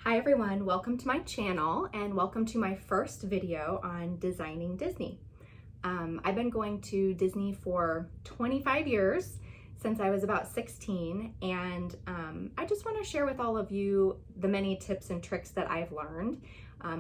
Hi everyone, welcome to my channel and welcome to my first video on designing Disney. I've been going to Disney for 25 years, since I was about 16, and I just want to share with all of you the many tips and tricks that I've learned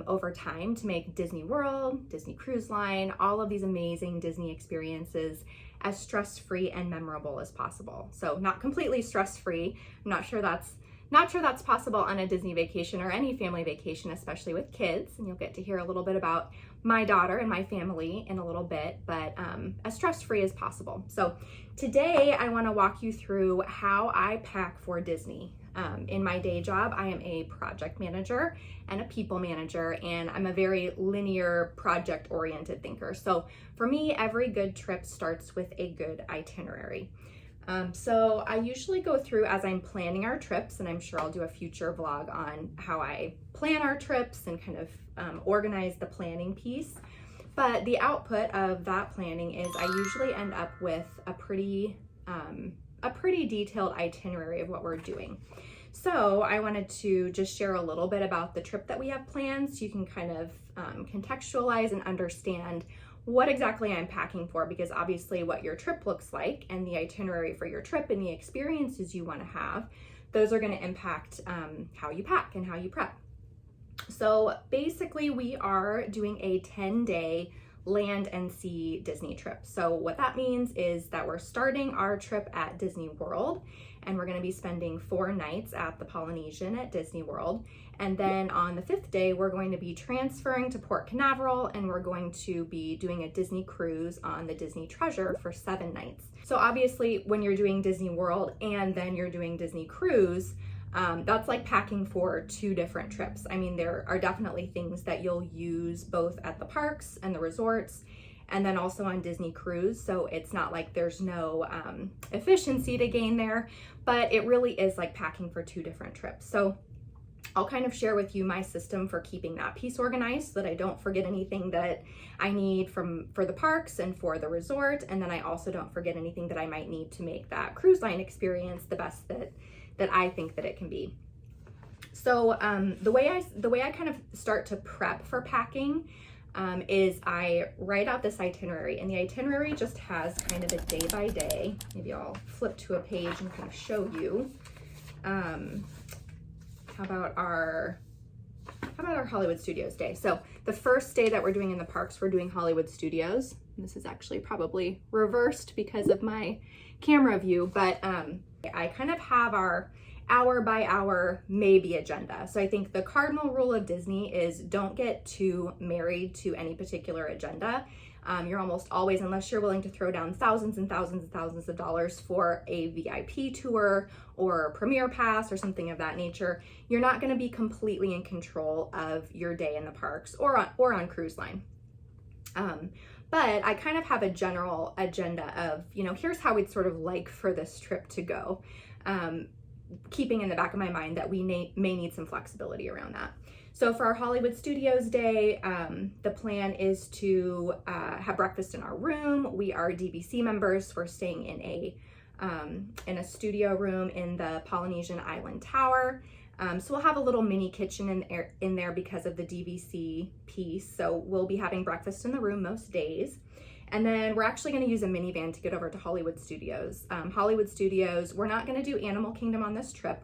over time to make Disney World, Disney Cruise Line, all of these amazing Disney experiences as stress-free and memorable as possible. So not completely stress-free. I'm not sure that's possible on a Disney vacation or any family vacation, especially with kids. And you'll get to hear a little bit about my daughter and my family in a little bit, but as stress-free as possible. So today I want to walk you through how I pack for Disney. In my day job, I am a project manager and a people manager, and I'm a very linear project-oriented thinker. So for me, every good trip starts with a good itinerary. So I usually go through as I'm planning our trips, and I'm sure I'll do a future vlog on how I plan our trips and kind of organize the planning piece. But the output of that planning is I usually end up with a pretty detailed itinerary of what we're doing. So I wanted to just share a little bit about the trip that we have planned so you can kind of contextualize and understand what exactly I'm packing for, because obviously what your trip looks like and the itinerary for your trip and the experiences you want to have, those are going to impact how you pack and how you prep. So basically we are doing a 10-day land and sea Disney trip. So what that means is that we're starting our trip at Disney World, and we're going to be spending 4 nights at the Polynesian at Disney World. And then on the 5th day, we're going to be transferring to Port Canaveral, and we're going to be doing a Disney cruise on the Disney Treasure for 7 nights. So obviously when you're doing Disney World and then you're doing Disney Cruise, that's like packing for 2 different trips. I mean, there are definitely things that you'll use both at the parks and the resorts, and then also on Disney Cruise. So it's not like there's no efficiency to gain there, but it really is like packing for 2 different trips. So I'll kind of share with you my system for keeping that piece organized so that I don't forget anything that I need for the parks and for the resort. And then I also don't forget anything that I might need to make that cruise line experience the best that I think that it can be. So the way I kind of start to prep for packing is I write out this itinerary, and the itinerary just has kind of a day by day. Maybe I'll flip to a page and kind of show you. How about our Hollywood Studios day? So the first day that we're doing in the parks, we're doing Hollywood Studios. This is actually probably reversed because of my camera view, but I kind of have our hour by hour maybe agenda. So I think the cardinal rule of Disney is don't get too married to any particular agenda. You're almost always, unless you're willing to throw down thousands and thousands and thousands of dollars for a VIP tour or a Premier Pass or something of that nature, you're not going to be completely in control of your day in the parks or on cruise line. But I kind of have a general agenda of, here's how we'd sort of like for this trip to go, keeping in the back of my mind that we may need some flexibility around that. So for our Hollywood Studios day, the plan is to have breakfast in our room. We are DVC members. We're staying in a studio room in the Polynesian Island Tower. So we'll have a little mini kitchen in there because of the DVC piece. So we'll be having breakfast in the room most days. And then we're actually going to use a minivan to get over to Hollywood Studios. Hollywood Studios, we're not going to do Animal Kingdom on this trip.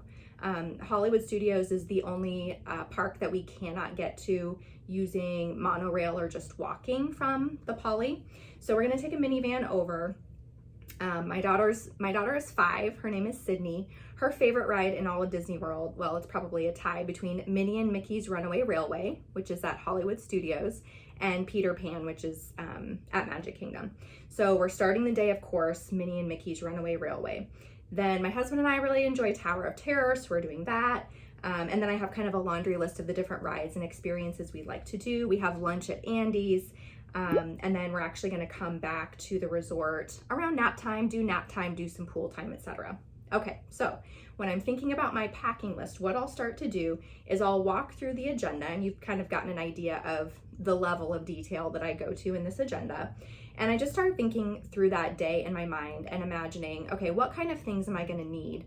Hollywood Studios is the only park that we cannot get to using monorail or just walking from the Poly. So we're going to take a minivan over. My daughter is 5. Her name is Sydney. Her favorite ride in all of Disney World, well, it's probably a tie between Minnie and Mickey's Runaway Railway, which is at Hollywood Studios, and Peter Pan, which is at Magic Kingdom. So we're starting the day, of course, Minnie and Mickey's Runaway Railway. Then my husband and I really enjoy Tower of Terror, so we're doing that. And then I have kind of a laundry list of the different rides and experiences we'd like to do. We have lunch at Andy's, and then we're actually going to come back to the resort around nap time, do some pool time, etc. Okay, so when I'm thinking about my packing list, what I'll start to do is I'll walk through the agenda, and you've kind of gotten an idea of the level of detail that I go to in this agenda. And I just started thinking through that day in my mind and imagining, okay, what kind of things am I going to need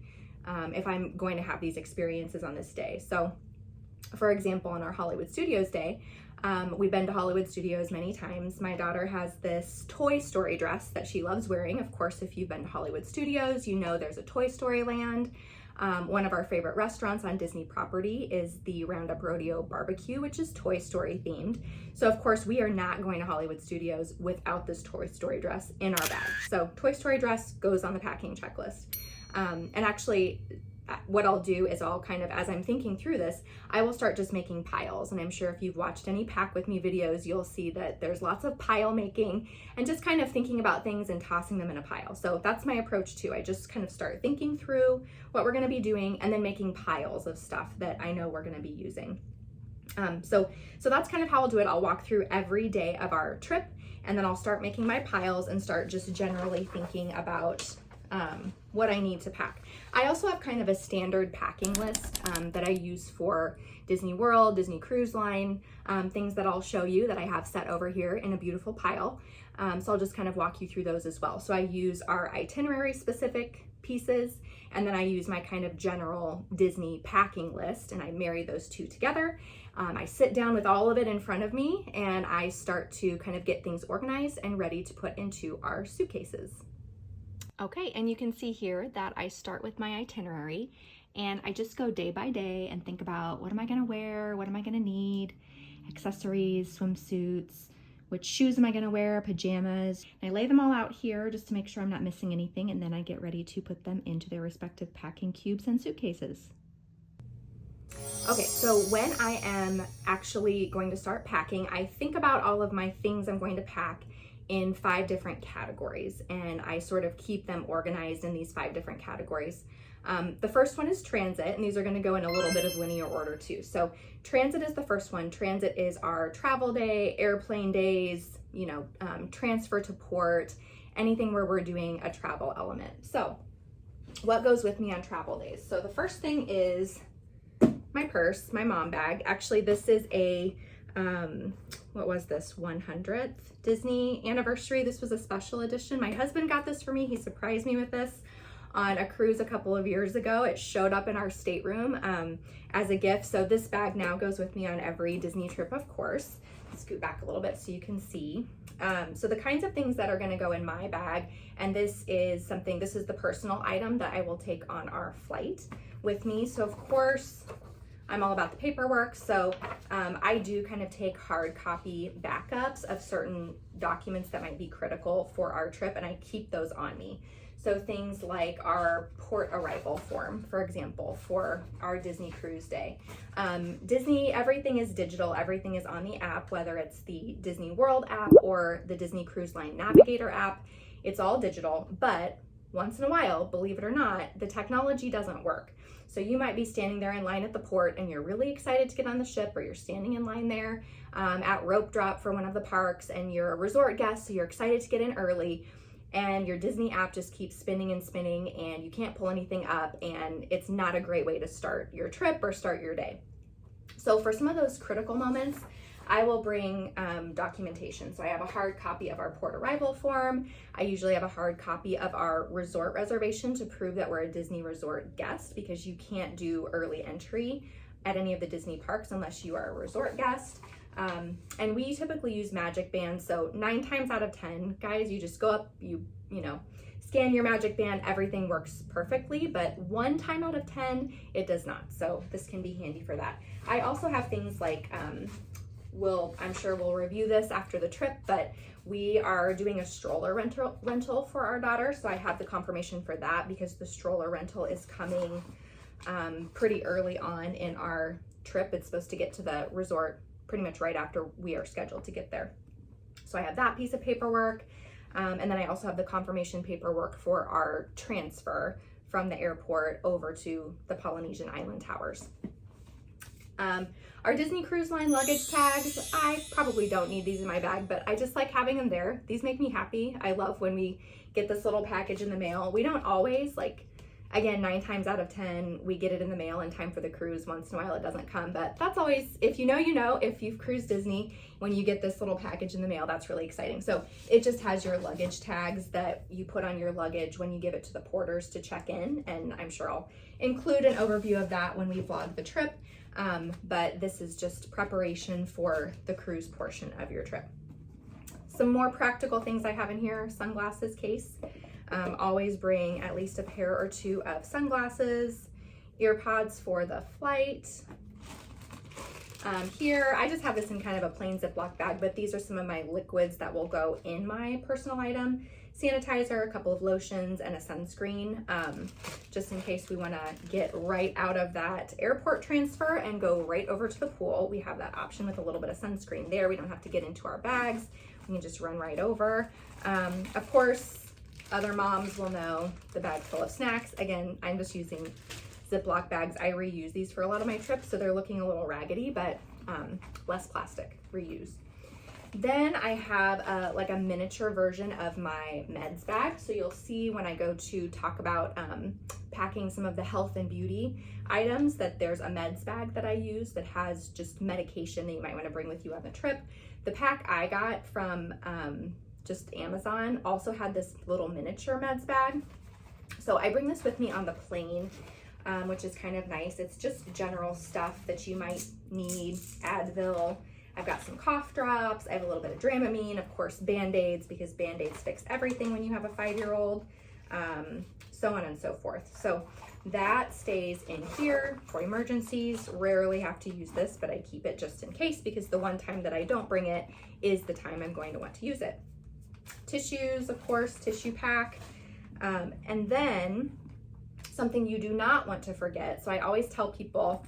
if I'm going to have these experiences on this day? So For example, on our Hollywood Studios day, we've been to Hollywood Studios many times. My daughter has this Toy Story dress that she loves wearing. Of course, if you've been to Hollywood Studios, you know there's a Toy Story land. One of our favorite restaurants on Disney property is the Roundup Rodeo Barbecue, which is Toy Story themed. So of course we are not going to Hollywood Studios without this Toy Story dress in our bag. So Toy Story dress goes on the packing checklist. And actually what I'll do is I'll kind of, as I'm thinking through this, I will start just making piles. And I'm sure if you've watched any Pack With Me videos, you'll see that there's lots of pile making and just kind of thinking about things and tossing them in a pile. So that's my approach too. I just kind of start thinking through what we're gonna be doing and then making piles of stuff that I know we're gonna be using. So that's kind of how I'll do it. I'll walk through every day of our trip and then I'll start making my piles and start just generally thinking about what I need to pack. I also have kind of a standard packing list that I use for Disney World, Disney Cruise Line, things that I'll show you that I have set over here in a beautiful pile. So I'll just kind of walk you through those as well. So I use our itinerary specific pieces and then I use my kind of general Disney packing list and I marry those two together. I sit down with all of it in front of me and I start to kind of get things organized and ready to put into our suitcases. Okay, and you can see here that I start with my itinerary and I just go day by day and think about what am I gonna wear, what am I gonna need, accessories, swimsuits, which shoes am I gonna wear, pajamas. And I lay them all out here just to make sure I'm not missing anything and then I get ready to put them into their respective packing cubes and suitcases. Okay, so when I am actually going to start packing, I think about all of my things I'm going to pack in 5 different categories and I sort of keep them organized in these 5 different categories. The first one is transit, and these are going to go in a little bit of linear order too. So transit is the first one. Transit is our travel day, airplane days, you know, transfer to port, anything where we're doing a travel element. So what goes with me on travel days? So the first thing is my purse, my mom bag. Actually, this is a what was this, 100th Disney anniversary. This was a special edition. My husband got this for me. He surprised me with this on a cruise a couple of years ago. It showed up in our stateroom as a gift. So this bag now goes with me on every Disney trip, of course. Scoot back a little bit so you can see. So the kinds of things that are gonna go in my bag, and this is the personal item that I will take on our flight with me. So of course, I'm all about the paperwork, so I do kind of take hard copy backups of certain documents that might be critical for our trip, and I keep those on me. So things like our port arrival form, for example, for our Disney cruise day. Disney, everything is digital, everything is on the app, whether it's the Disney World app or the Disney Cruise Line Navigator app, it's all digital, but once in a while, believe it or not, the technology doesn't work. So you might be standing there in line at the port and you're really excited to get on the ship, or you're standing in line there at rope drop for one of the parks and you're a resort guest, so you're excited to get in early, and your Disney app just keeps spinning and spinning and you can't pull anything up, and it's not a great way to start your trip or start your day. So for some of those critical moments, I will bring documentation. So I have a hard copy of our port arrival form. I usually have a hard copy of our resort reservation to prove that we're a Disney resort guest, because you can't do early entry at any of the Disney parks unless you are a resort guest. And we typically use Magic Bands. So 9 times out of 10, guys, you just go up, you know, scan your Magic Band, everything works perfectly, but 1 time out of 10, it does not. So this can be handy for that. I also have things like, I'm sure we'll review this after the trip, but we are doing a stroller rental for our daughter. So I have the confirmation for that because the stroller rental is coming pretty early on in our trip. It's supposed to get to the resort pretty much right after we are scheduled to get there. So I have that piece of paperwork. And then I also have the confirmation paperwork for our transfer from the airport over to the Polynesian Island Towers. Our Disney Cruise Line luggage tags, I probably don't need these in my bag, but I just like having them there. These make me happy. I love when we get this little package in the mail. We don't always, like, Again, 9 times out of 10, we get it in the mail in time for the cruise. Once in a while it doesn't come, but that's always, if you know, you know. If you've cruised Disney, when you get this little package in the mail, that's really exciting. So it just has your luggage tags that you put on your luggage when you give it to the porters to check in, and I'm sure I'll include an overview of that when we vlog the trip. But this is just preparation for the cruise portion of your trip. Some more practical things I have in here: sunglasses case. Always bring at least a pair or 2 of sunglasses, ear pods for the flight. Here, I just have this in kind of a plain Ziploc bag, but these are some of my liquids that will go in my personal item. Sanitizer, a couple of lotions, and a sunscreen, just in case we want to get right out of that airport transfer and go right over to the pool. We have that option with a little bit of sunscreen there. We don't have to get into our bags. We can just run right over. Of course, other moms will know the bag full of snacks. Again, I'm just using Ziploc bags. I reuse these for a lot of my trips, so they're looking a little raggedy, but less plastic, reuse. Then I have like a miniature version of my meds bag. So you'll see when I go to talk about packing some of the health and beauty items that there's a meds bag that I use that has just medication that you might want to bring with you on the trip. The pack I got from just Amazon also had this little miniature meds bag. So I bring this with me on the plane, which is kind of nice. It's just general stuff that you might need. Advil. I've got some cough drops. I have a little bit of Dramamine, of course, Band-Aids, because Band-Aids fix everything when you have a 5-year-old, so on and so forth. So that stays in here for emergencies. Rarely have to use this, but I keep it just in case, because the one time that I don't bring it is the time I'm going to want to use it. Tissues, of course, tissue pack. And then something you do not want to forget. So I always tell people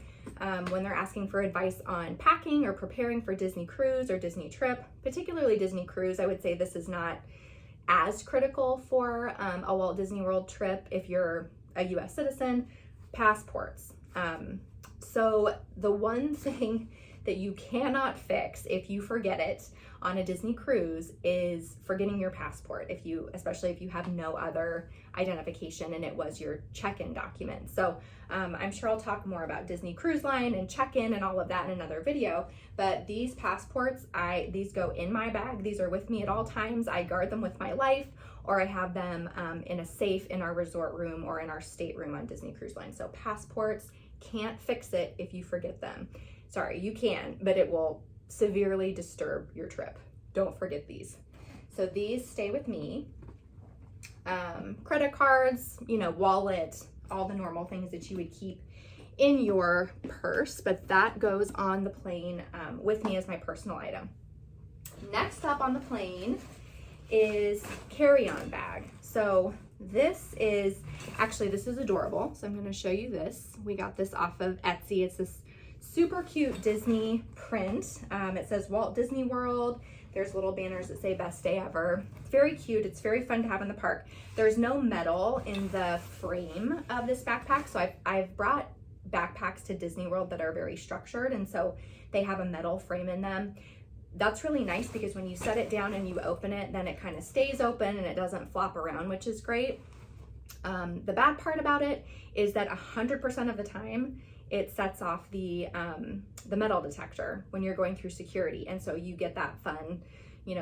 when they're asking for advice on packing or preparing for Disney cruise or Disney trip, particularly Disney cruise, I would say this is not as critical for a Walt Disney World trip if you're a US citizen. Passports. So the one thing that you cannot fix if you forget it on a Disney cruise is forgetting your passport, especially if you have no other identification and it was your check-in document. So I'm sure I'll talk more about Disney Cruise Line and check-in and all of that in another video, but these passports, these go in my bag. These are with me at all times. I guard them with my life, or I have them in a safe in our resort room or in our stateroom on Disney Cruise Line. So passports, can't fix it if you forget them. Sorry, you can, but it will severely disturb your trip. Don't forget these. So these stay with me. Credit cards, wallet, all the normal things that you would keep in your purse, but that goes on the plane with me as my personal item. Next up on the plane is carry-on bag. So this is adorable. So I'm going to show you this. We got this off of Etsy. It's this super cute Disney print. It says Walt Disney World. There's little banners that say best day ever. It's very cute. It's very fun to have in the park. There's no metal in the frame of this backpack. So I've brought backpacks to Disney World that are very structured, and so they have a metal frame in them. That's really nice because when you set it down and you open it, then it kind of stays open and it doesn't flop around, which is great. The bad part about it is that 100% of the time it sets off the metal detector when you're going through security. And so you get that fun,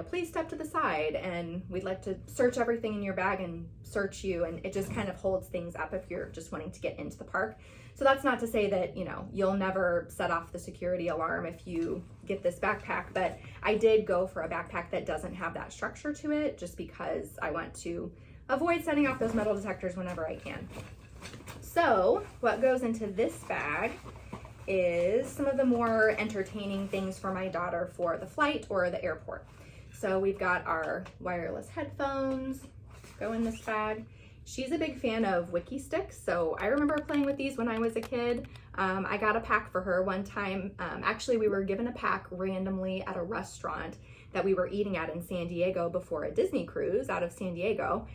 please step to the side, and we'd like to search everything in your bag and search you. And it just kind of holds things up if you're just wanting to get into the park. So that's not to say that, you'll never set off the security alarm if you get this backpack, but I did go for a backpack that doesn't have that structure to it, just because I want to avoid setting off those metal detectors whenever I can. So what goes into this bag is some of the more entertaining things for my daughter for the flight or the airport. So we've got our wireless headphones go in this bag. She's a big fan of Wiki Sticks, so I remember playing with these when I was a kid. I got a pack for her one time. Actually, we were given a pack randomly at a restaurant that we were eating at in San Diego before a Disney cruise out of San Diego.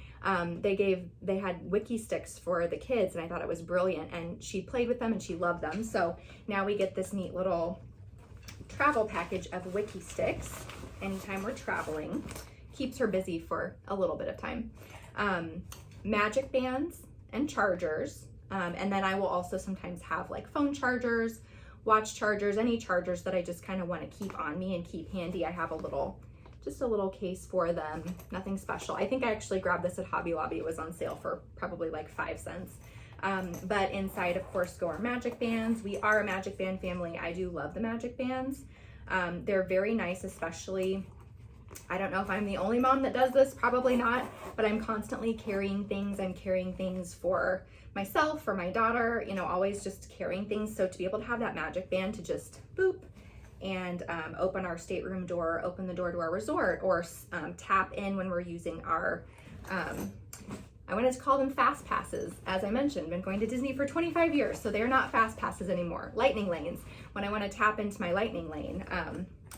They had Wiki Sticks for the kids, and I thought it was brilliant, and she played with them and she loved them. So now we get this neat little travel package of Wiki Sticks anytime we're traveling. Keeps her busy for a little bit of time. Magic bands. and chargers. And then I will also sometimes have like phone chargers, watch chargers, any chargers that I just kind of want to keep on me and keep handy. I have just a little case for them, nothing special. I think I actually grabbed this at Hobby Lobby. It was on sale for probably like 5 cents. But inside, of course, go our magic bands. We are a magic band family. I do love the magic bands. They're very nice, especially, I don't know if I'm the only mom that does this, probably not, but I'm constantly carrying things. I'm carrying things for myself, for my daughter, you know, always just carrying things. So to be able to have that magic band to just boop and open our stateroom door, open the door to our resort, or tap in when we're using our, I wanted to call them fast passes. As I mentioned, been going to Disney for 25 years, so they're not fast passes anymore, lightning lanes. When I want to tap into my lightning lane,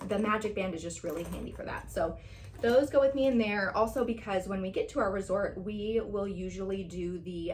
the magic band is just really handy for that. So those go with me in there. Also, because when we get to our resort, we will usually do the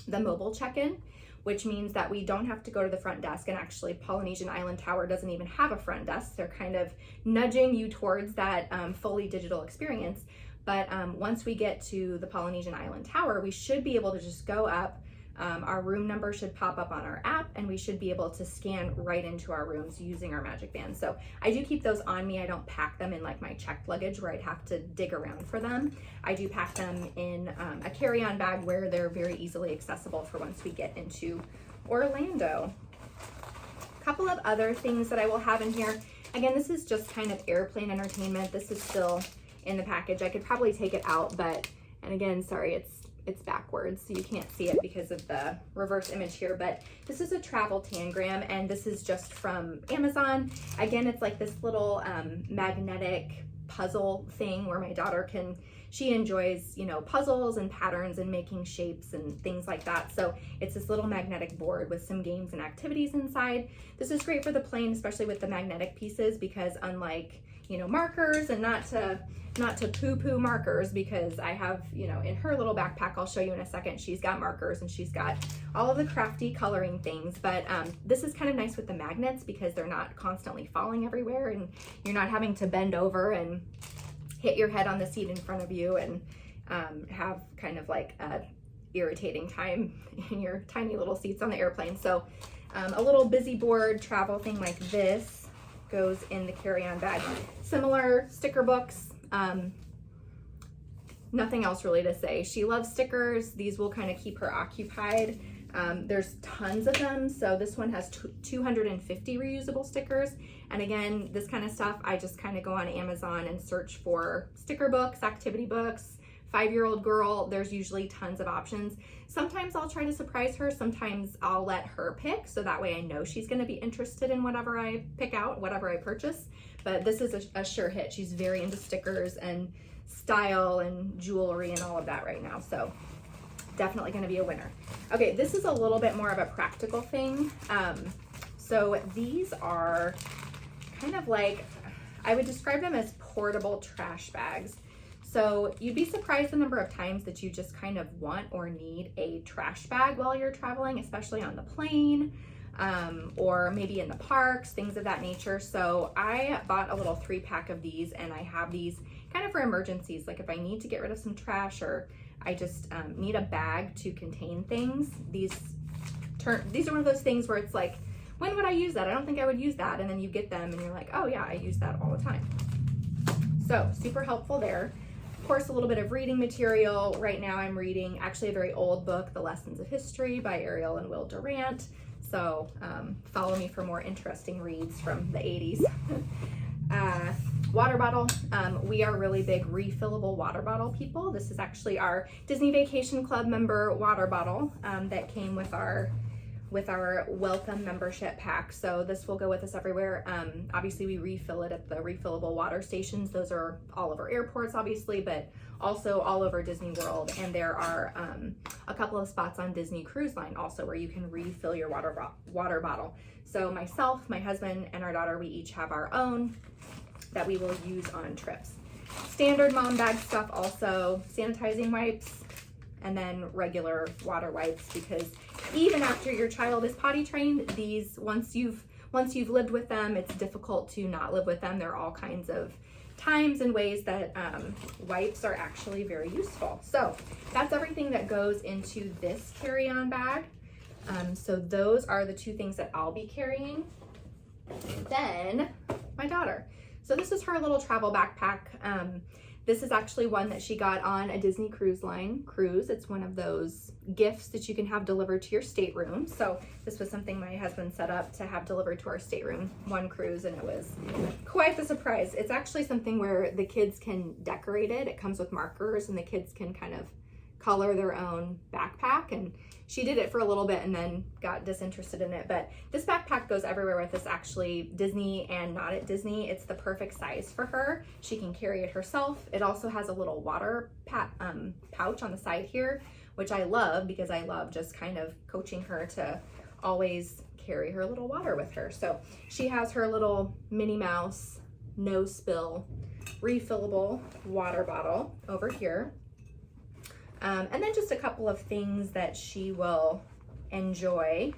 mobile check-in, which means that we don't have to go to the front desk. And actually, Polynesian Island Tower doesn't even have a front desk. They're kind of nudging you towards that fully digital experience. But once we get to the Polynesian Island Tower, we should be able to just go up. Our room number should pop up on our app, and we should be able to scan right into our rooms using our magic band. So I do keep those on me. I don't pack them in like my checked luggage where I'd have to dig around for them. I do pack them in a carry-on bag where they're very easily accessible for once we get into Orlando. A couple of other things that I will have in here. Again, this is just kind of airplane entertainment. This is still in the package. I could probably take it out, but, and again, sorry, it's backwards, so you can't see it because of the reverse image here, but this is a travel tangram, and this is just from Amazon. Again, it's like this little magnetic puzzle thing where my daughter she enjoys, you know, puzzles and patterns and making shapes and things like that. So it's this little magnetic board with some games and activities inside. This is great for the plane, especially with the magnetic pieces, because unlike, you know, markers, and not to poo-poo markers, because I have, you know, in her little backpack, I'll show you in a second, she's got markers and she's got all of the crafty coloring things. But this is kind of nice with the magnets because they're not constantly falling everywhere, and you're not having to bend over and hit your head on the seat in front of you and have kind of like a irritating time in your tiny little seats on the airplane. So a little busy board travel thing like this goes in the carry-on bag. Similar sticker books. Nothing else really to say. She loves stickers. These will kind of keep her occupied. There's tons of them. So this one has 250 reusable stickers. And again, this kind of stuff, I just kind of go on Amazon and search for sticker books, activity books, 5-year-old girl. There's usually tons of options. Sometimes I'll try to surprise her. Sometimes I'll let her pick, so that way I know she's going to be interested in whatever I pick out, whatever I purchase. But this is a sure hit. She's very into stickers and style and jewelry and all of that right now. So definitely going to be a winner. Okay, this is a little bit more of a practical thing. So these are kind of like, I would describe them as portable trash bags. So you'd be surprised the number of times that you just kind of want or need a trash bag while you're traveling, especially on the plane, or maybe in the parks, things of that nature. So I bought a little 3-pack of these, and I have these kind of for emergencies. Like if I need to get rid of some trash, or I just need a bag to contain things. These are one of those things where it's like, when would I use that? I don't think I would use that. And then you get them and you're like, oh yeah, I use that all the time. So super helpful there. Of course, a little bit of reading material. Right now I'm reading actually a very old book, The Lessons of History by Ariel and Will Durant. So follow me for more interesting reads from the 80s. Water bottle. We are really big refillable water bottle people. This is actually our Disney Vacation Club member water bottle that came with our welcome membership pack. So this will go with us everywhere. Obviously we refill it at the refillable water stations. Those are all over airports, obviously, but also all over Disney World. And there are a couple of spots on Disney Cruise Line also where you can refill your water bottle. So myself, my husband, and our daughter, we each have our own that we will use on trips. Standard mom bag stuff also, sanitizing wipes, and then regular water wipes, because even after your child is potty trained, these, once you've lived with them, it's difficult to not live with them. There are all kinds of times and ways that wipes are actually very useful. So that's everything that goes into this carry-on bag. So those are the two things that I'll be carrying. Then my daughter. So this is her little travel backpack. This is actually one that she got on a Disney Cruise Line cruise. It's one of those gifts that you can have delivered to your stateroom. So this was something my husband set up to have delivered to our stateroom one cruise, and it was quite the surprise. It's actually something where the kids can decorate it. It comes with markers and the kids can kind of color their own backpack, and she did it for a little bit and then got disinterested in it. But this backpack goes everywhere with us, actually, Disney and not at Disney. It's the perfect size for her. She can carry it herself. It also has a little water pouch on the side here, which I love because I love just kind of coaching her to always carry her little water with her. So she has her little Minnie Mouse, no spill, refillable water bottle over here. And then just a couple of things that she will enjoy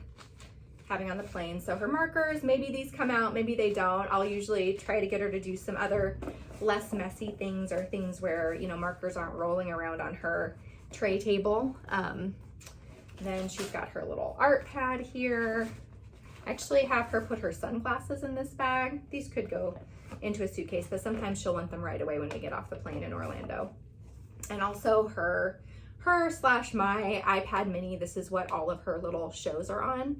having on the plane. So her markers, maybe these come out, maybe they don't. I'll usually try to get her to do some other less messy things, or things where, you know, markers aren't rolling around on her tray table. Then she's got her little art pad here. I actually have her put her sunglasses in this bag. These could go into a suitcase, but sometimes she'll want them right away when we get off the plane in Orlando. And also her/my iPad mini. This is what all of her little shows are on.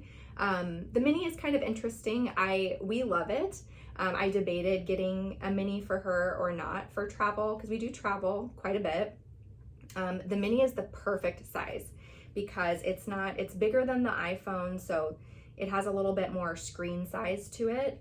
The mini is kind of interesting. We love it. I debated getting a mini for her or not for travel, because we do travel quite a bit. The mini is the perfect size because it's bigger than the iPhone, so it has a little bit more screen size to it,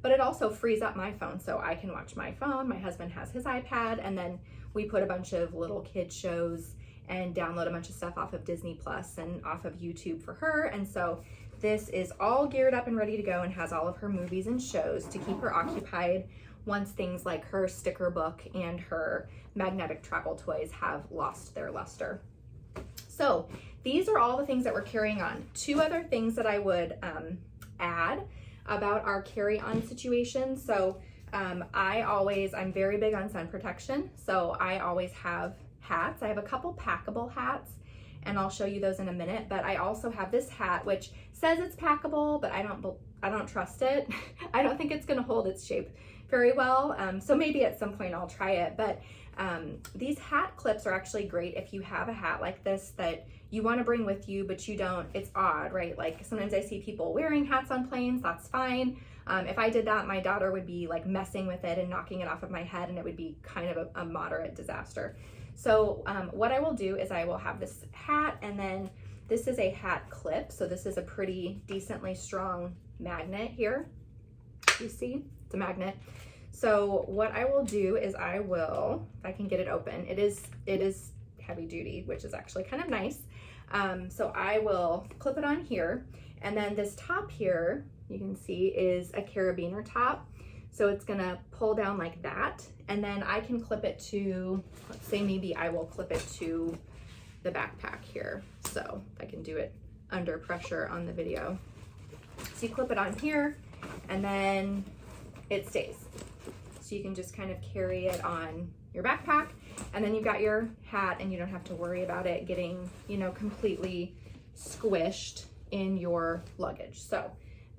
but it also frees up my phone, so I can watch my phone. My husband has his iPad, and then we put a bunch of little kid shows and download a bunch of stuff off of Disney Plus and off of YouTube for her. And so this is all geared up and ready to go and has all of her movies and shows to keep her occupied once things like her sticker book and her magnetic travel toys have lost their luster. So these are all the things that we're carrying on. Two other things that I would add about our carry-on situation. So I'm very big on sun protection. So I always have hats. I have a couple packable hats, and I'll show you those in a minute. But I also have this hat, which says it's packable, but I don't trust it. I don't think it's going to hold its shape very well. So maybe at some point I'll try it. But these hat clips are actually great if you have a hat like this that you want to bring with you, but you don't. It's odd, right? Like sometimes I see people wearing hats on planes. That's fine. If I did that, my daughter would be like messing with it and knocking it off of my head, and it would be kind of a moderate disaster. So what I will do is I will have this hat, and then this is a hat clip. So this is a pretty decently strong magnet here. You see, it's a magnet. So what I will do is if I can get it open, it is heavy duty, which is actually kind of nice. So I will clip it on here, and then this top here, you can see, is a carabiner top. So it's gonna pull down like that, and then I can clip it to, let's say maybe I will clip it to the backpack here. So I can do it under pressure on the video. So you clip it on here, and then it stays. So you can just kind of carry it on your backpack, and then you've got your hat, and you don't have to worry about it getting, you know, completely squished in your luggage. So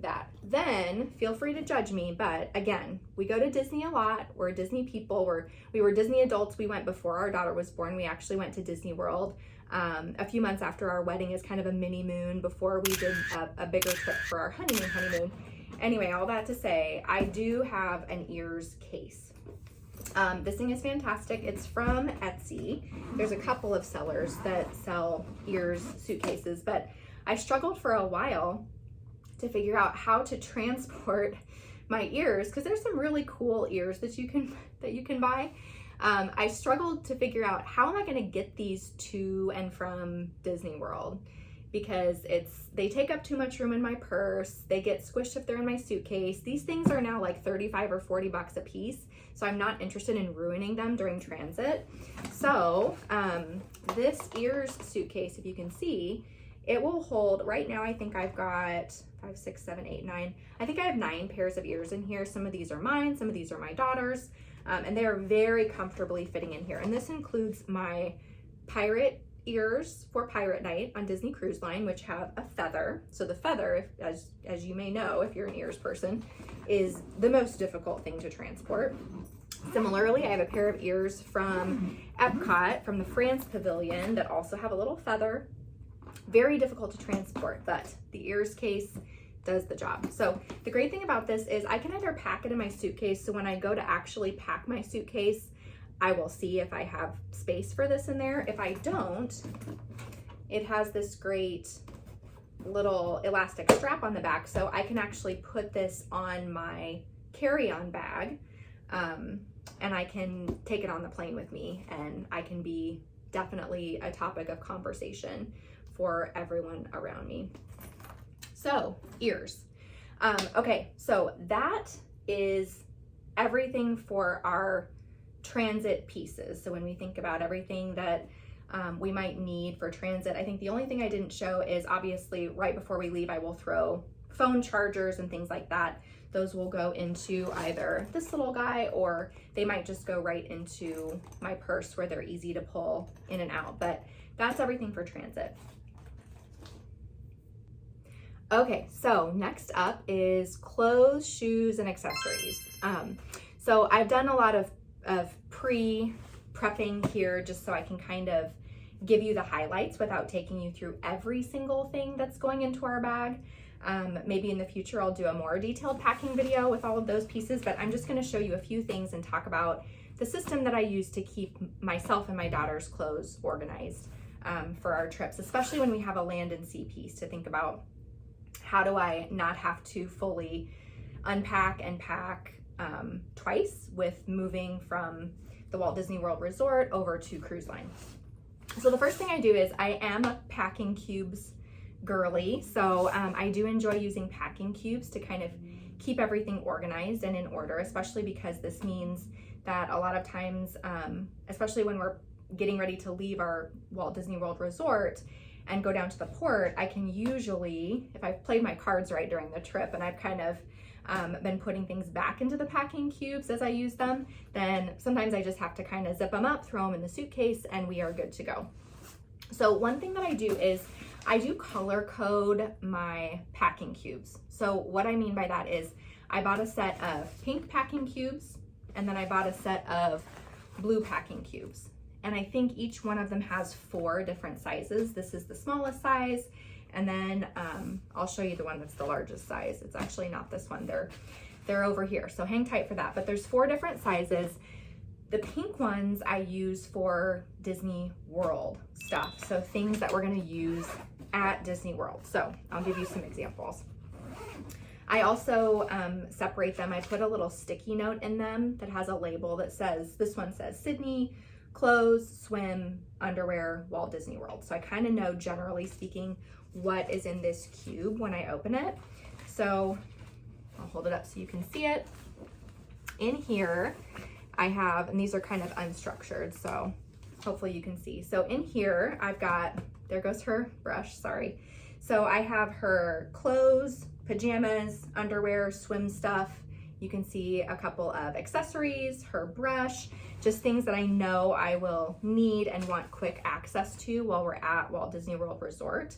that. Then feel free to judge me, but again, we go to Disney a lot. We're Disney people. We were Disney adults. We went before our daughter was born. We actually went to Disney World a few months after our wedding as kind of a mini moon before we did a bigger trip for our honeymoon. Anyway, all that to say, I do have an ears case. This thing is fantastic. It's from Etsy. There's a couple of sellers that sell ears suitcases, but I struggled for a while to figure out how to transport my ears, because there's some really cool ears that you can buy. I struggled to figure out, how am I going to get these to and from Disney World, because they take up too much room in my purse. They get squished if they're in my suitcase. These things are now like 35 or 40 bucks a piece, so I'm not interested in ruining them during transit. So this ears suitcase, if you can see, it will hold, right now I think I've got 5, 6, 7, 8, 9. I think I have 9 pairs of ears in here. Some of these are mine, some of these are my daughter's. And they are very comfortably fitting in here. And this includes my pirate ears for pirate night on Disney Cruise Line, which have a feather. So the feather, as you may know, if you're an ears person, is the most difficult thing to transport. Similarly, I have a pair of ears from Epcot, from the France Pavilion, that also have a little feather. Very difficult to transport, but the ears case does the job. So the great thing about this is I can either pack it in my suitcase, so when I go to actually pack my suitcase, I will see if I have space for this in there. If I don't, it has this great little elastic strap on the back, so I can actually put this on my carry-on bag, and I can take it on the plane with me, and I can be definitely a topic of conversation for everyone around me. So, ears. Okay, so that is everything for our transit pieces. So when we think about everything that we might need for transit, I think the only thing I didn't show is obviously right before we leave, I will throw phone chargers and things like that. Those will go into either this little guy, or they might just go right into my purse where they're easy to pull in and out. But that's everything for transit. Okay, so next up is clothes, shoes, and accessories. So I've done a lot of pre-prepping here just so I can kind of give you the highlights without taking you through every single thing that's going into our bag. Maybe in the future I'll do a more detailed packing video with all of those pieces, but I'm just going to show you a few things and talk about the system that I use to keep myself and my daughter's clothes organized for our trips, especially when we have a land and sea piece, to think about how do I not have to fully unpack and pack twice with moving from the Walt Disney World Resort over to Cruise Line. So the first thing I do is I am a packing cubes girly. So I do enjoy using packing cubes to kind of keep everything organized and in order, especially because this means that a lot of times, especially when we're getting ready to leave our Walt Disney World Resort and go down to the port, I can usually, if I've played my cards right during the trip and I've kind of been putting things back into the packing cubes as I use them, then sometimes I just have to kind of zip them up, throw them in the suitcase, and we are good to go. So one thing that I do is I do color code my packing cubes. So what I mean by that is I bought a set of pink packing cubes, and then I bought a set of blue packing cubes. And I think each one of them has 4 different sizes. This is the smallest size, and then I'll show you the one that's the largest size. It's actually not this one, they're over here, so hang tight for that. But there's 4 different sizes. The pink ones I use for Disney World stuff, so things that we're gonna use at Disney World. So I'll give you some examples. I also separate them. I put a little sticky note in them that has a label that says, this one says Sydney, clothes, swim, underwear, Walt Disney World. So I kind of know, generally speaking, what is in this cube when I open it. So I'll hold it up so you can see it. In here, I have, and these are kind of unstructured, so hopefully you can see. So in here, I've got, there goes her brush, sorry. So I have her clothes, pajamas, underwear, swim stuff. You can see a couple of accessories, her brush, just things that I know I will need and want quick access to while we're at Walt Disney World Resort.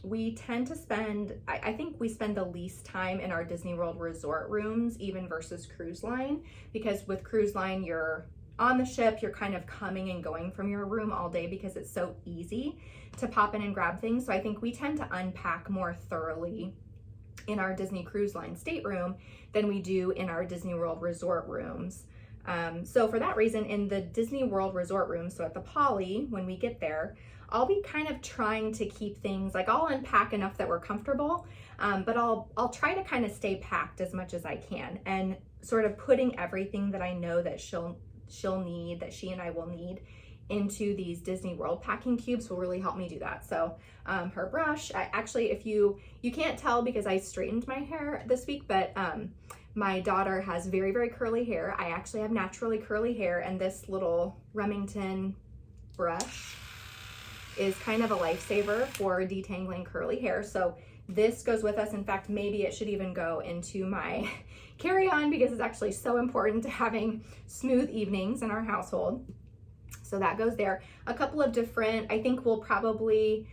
We tend to spend, I think we spend the least time in our Disney World Resort rooms, even versus Cruise Line, because with Cruise Line, you're on the ship, you're kind of coming and going from your room all day because it's so easy to pop in and grab things. So I think we tend to unpack more thoroughly in our Disney Cruise Line stateroom than we do in our Disney World Resort rooms. So for that reason, in the Disney World Resort room, so at the Poly, when we get there, I'll be kind of trying to keep things, like I'll unpack enough that we're comfortable, but I'll try to kind of stay packed as much as I can, and sort of putting everything that I know that she'll need, that she and I will need, into these Disney World packing cubes will really help me do that. So her brush, actually, if you can't tell because I straightened my hair this week, but my daughter has very, very curly hair. I actually have naturally curly hair, and this little Remington brush is kind of a lifesaver for detangling curly hair. So This goes with us. In fact, maybe it should even go into my carry-on because it's actually so important to having smooth evenings in our household. So that goes there. A couple of different, I think we'll probably,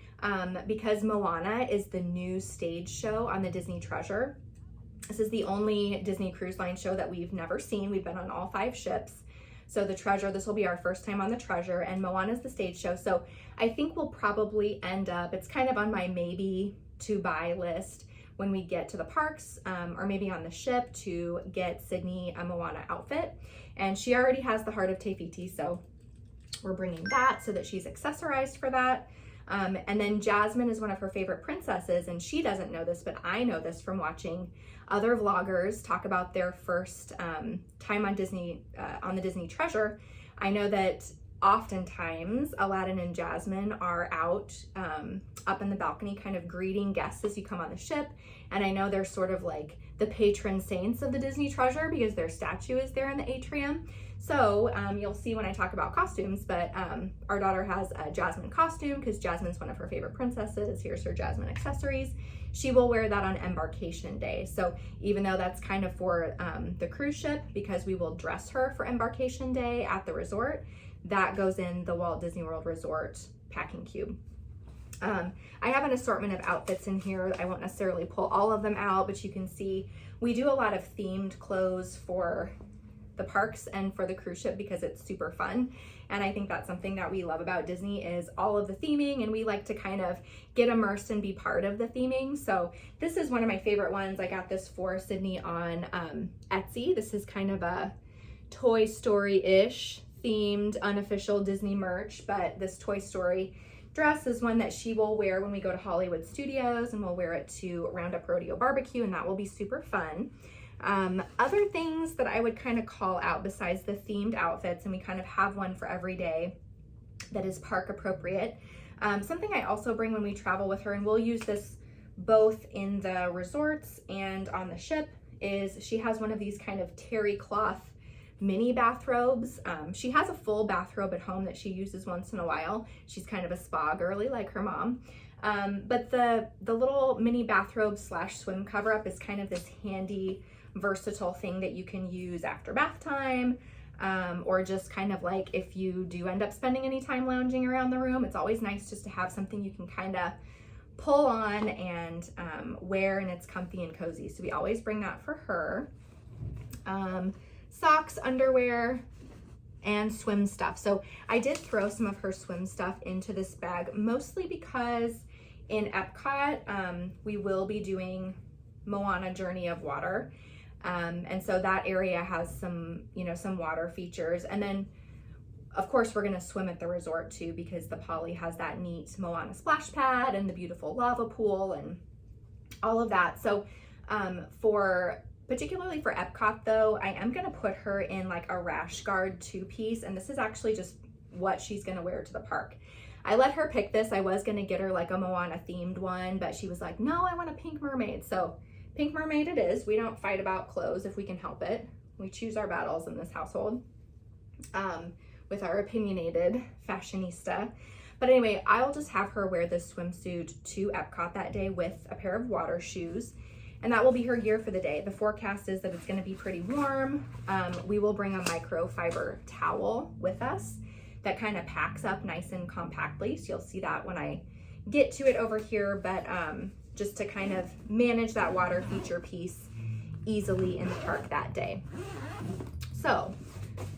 because Moana is the new stage show on the Disney Treasure. This is the only Disney Cruise Line show that we've never seen. We've been on all 5 ships. So the Treasure, this will be our first time on the Treasure, and Moana is the stage show. So I think we'll probably end up, it's kind of on my maybe to buy list when we get to the parks, or maybe on the ship, to get Sydney a Moana outfit. And she already has the Heart of Te Fiti, so we're bringing that so that she's accessorized for that. And then Jasmine is one of her favorite princesses, and she doesn't know this, but I know this from watching other vloggers talk about their first time on Disney, on the Disney Treasure. I know that oftentimes Aladdin and Jasmine are out up in the balcony kind of greeting guests as you come on the ship. And I know they're sort of like the patron saints of the Disney Treasure because their statue is there in the atrium. So you'll see when I talk about costumes, but our daughter has a Jasmine costume because Jasmine's one of her favorite princesses. Here's her Jasmine accessories. She will wear that on embarkation day. So even though that's kind of for the cruise ship, because we will dress her for embarkation day at the resort, that goes in the Walt Disney World Resort packing cube. I have an assortment of outfits in here. I won't necessarily pull all of them out, but you can see we do a lot of themed clothes for the parks and for the cruise ship because it's super fun. And I think that's something that we love about Disney is all of the theming, and we like to kind of get immersed and be part of the theming. So this is one of my favorite ones. I got this for Sydney on Etsy. This is kind of a Toy Story-ish themed unofficial Disney merch, but this Toy Story dress is one that she will wear when we go to Hollywood Studios, and we'll wear it to Roundup Rodeo Barbecue, and that will be super fun. Other things that I would kind of call out besides the themed outfits, and we kind of have one for every day that is park appropriate. Something I also bring when we travel with her, and we'll use this both in the resorts and on the ship, is she has one of these kind of terry cloth mini bathrobes. She has a full bathrobe at home that she uses once in a while. She's kind of a spa girly like her mom. But the little mini bathrobe slash swim cover up is kind of this handy, versatile thing that you can use after bath time, or just kind of like if you do end up spending any time lounging around the room, it's always nice just to have something you can kind of pull on and wear, and it's comfy and cozy. So we always bring that for her. Socks, underwear, and swim stuff. So I did throw some of her swim stuff into this bag, mostly because in Epcot, we will be doing Moana Journey of Water. And so that area has some, some water features. And then of course we're gonna swim at the resort too, because the Poly has that neat Moana splash pad and the beautiful lava pool and all of that. So particularly for Epcot though, I am gonna put her in like a rash guard 2-piece, and this is actually just what she's gonna wear to the park. I let her pick this. I was gonna get her like a Moana themed one, but she was like, no, I want a pink mermaid. So pink mermaid it is. We don't fight about clothes if we can help it. We choose our battles in this household with our opinionated fashionista. But anyway, I'll just have her wear this swimsuit to Epcot that day with a pair of water shoes. And that will be her gear for the day. The forecast is that it's gonna be pretty warm. We will bring a microfiber towel with us that kind of packs up nice and compactly. So you'll see that when I get to it over here, but just to kind of manage that water feature piece easily in the park that day. So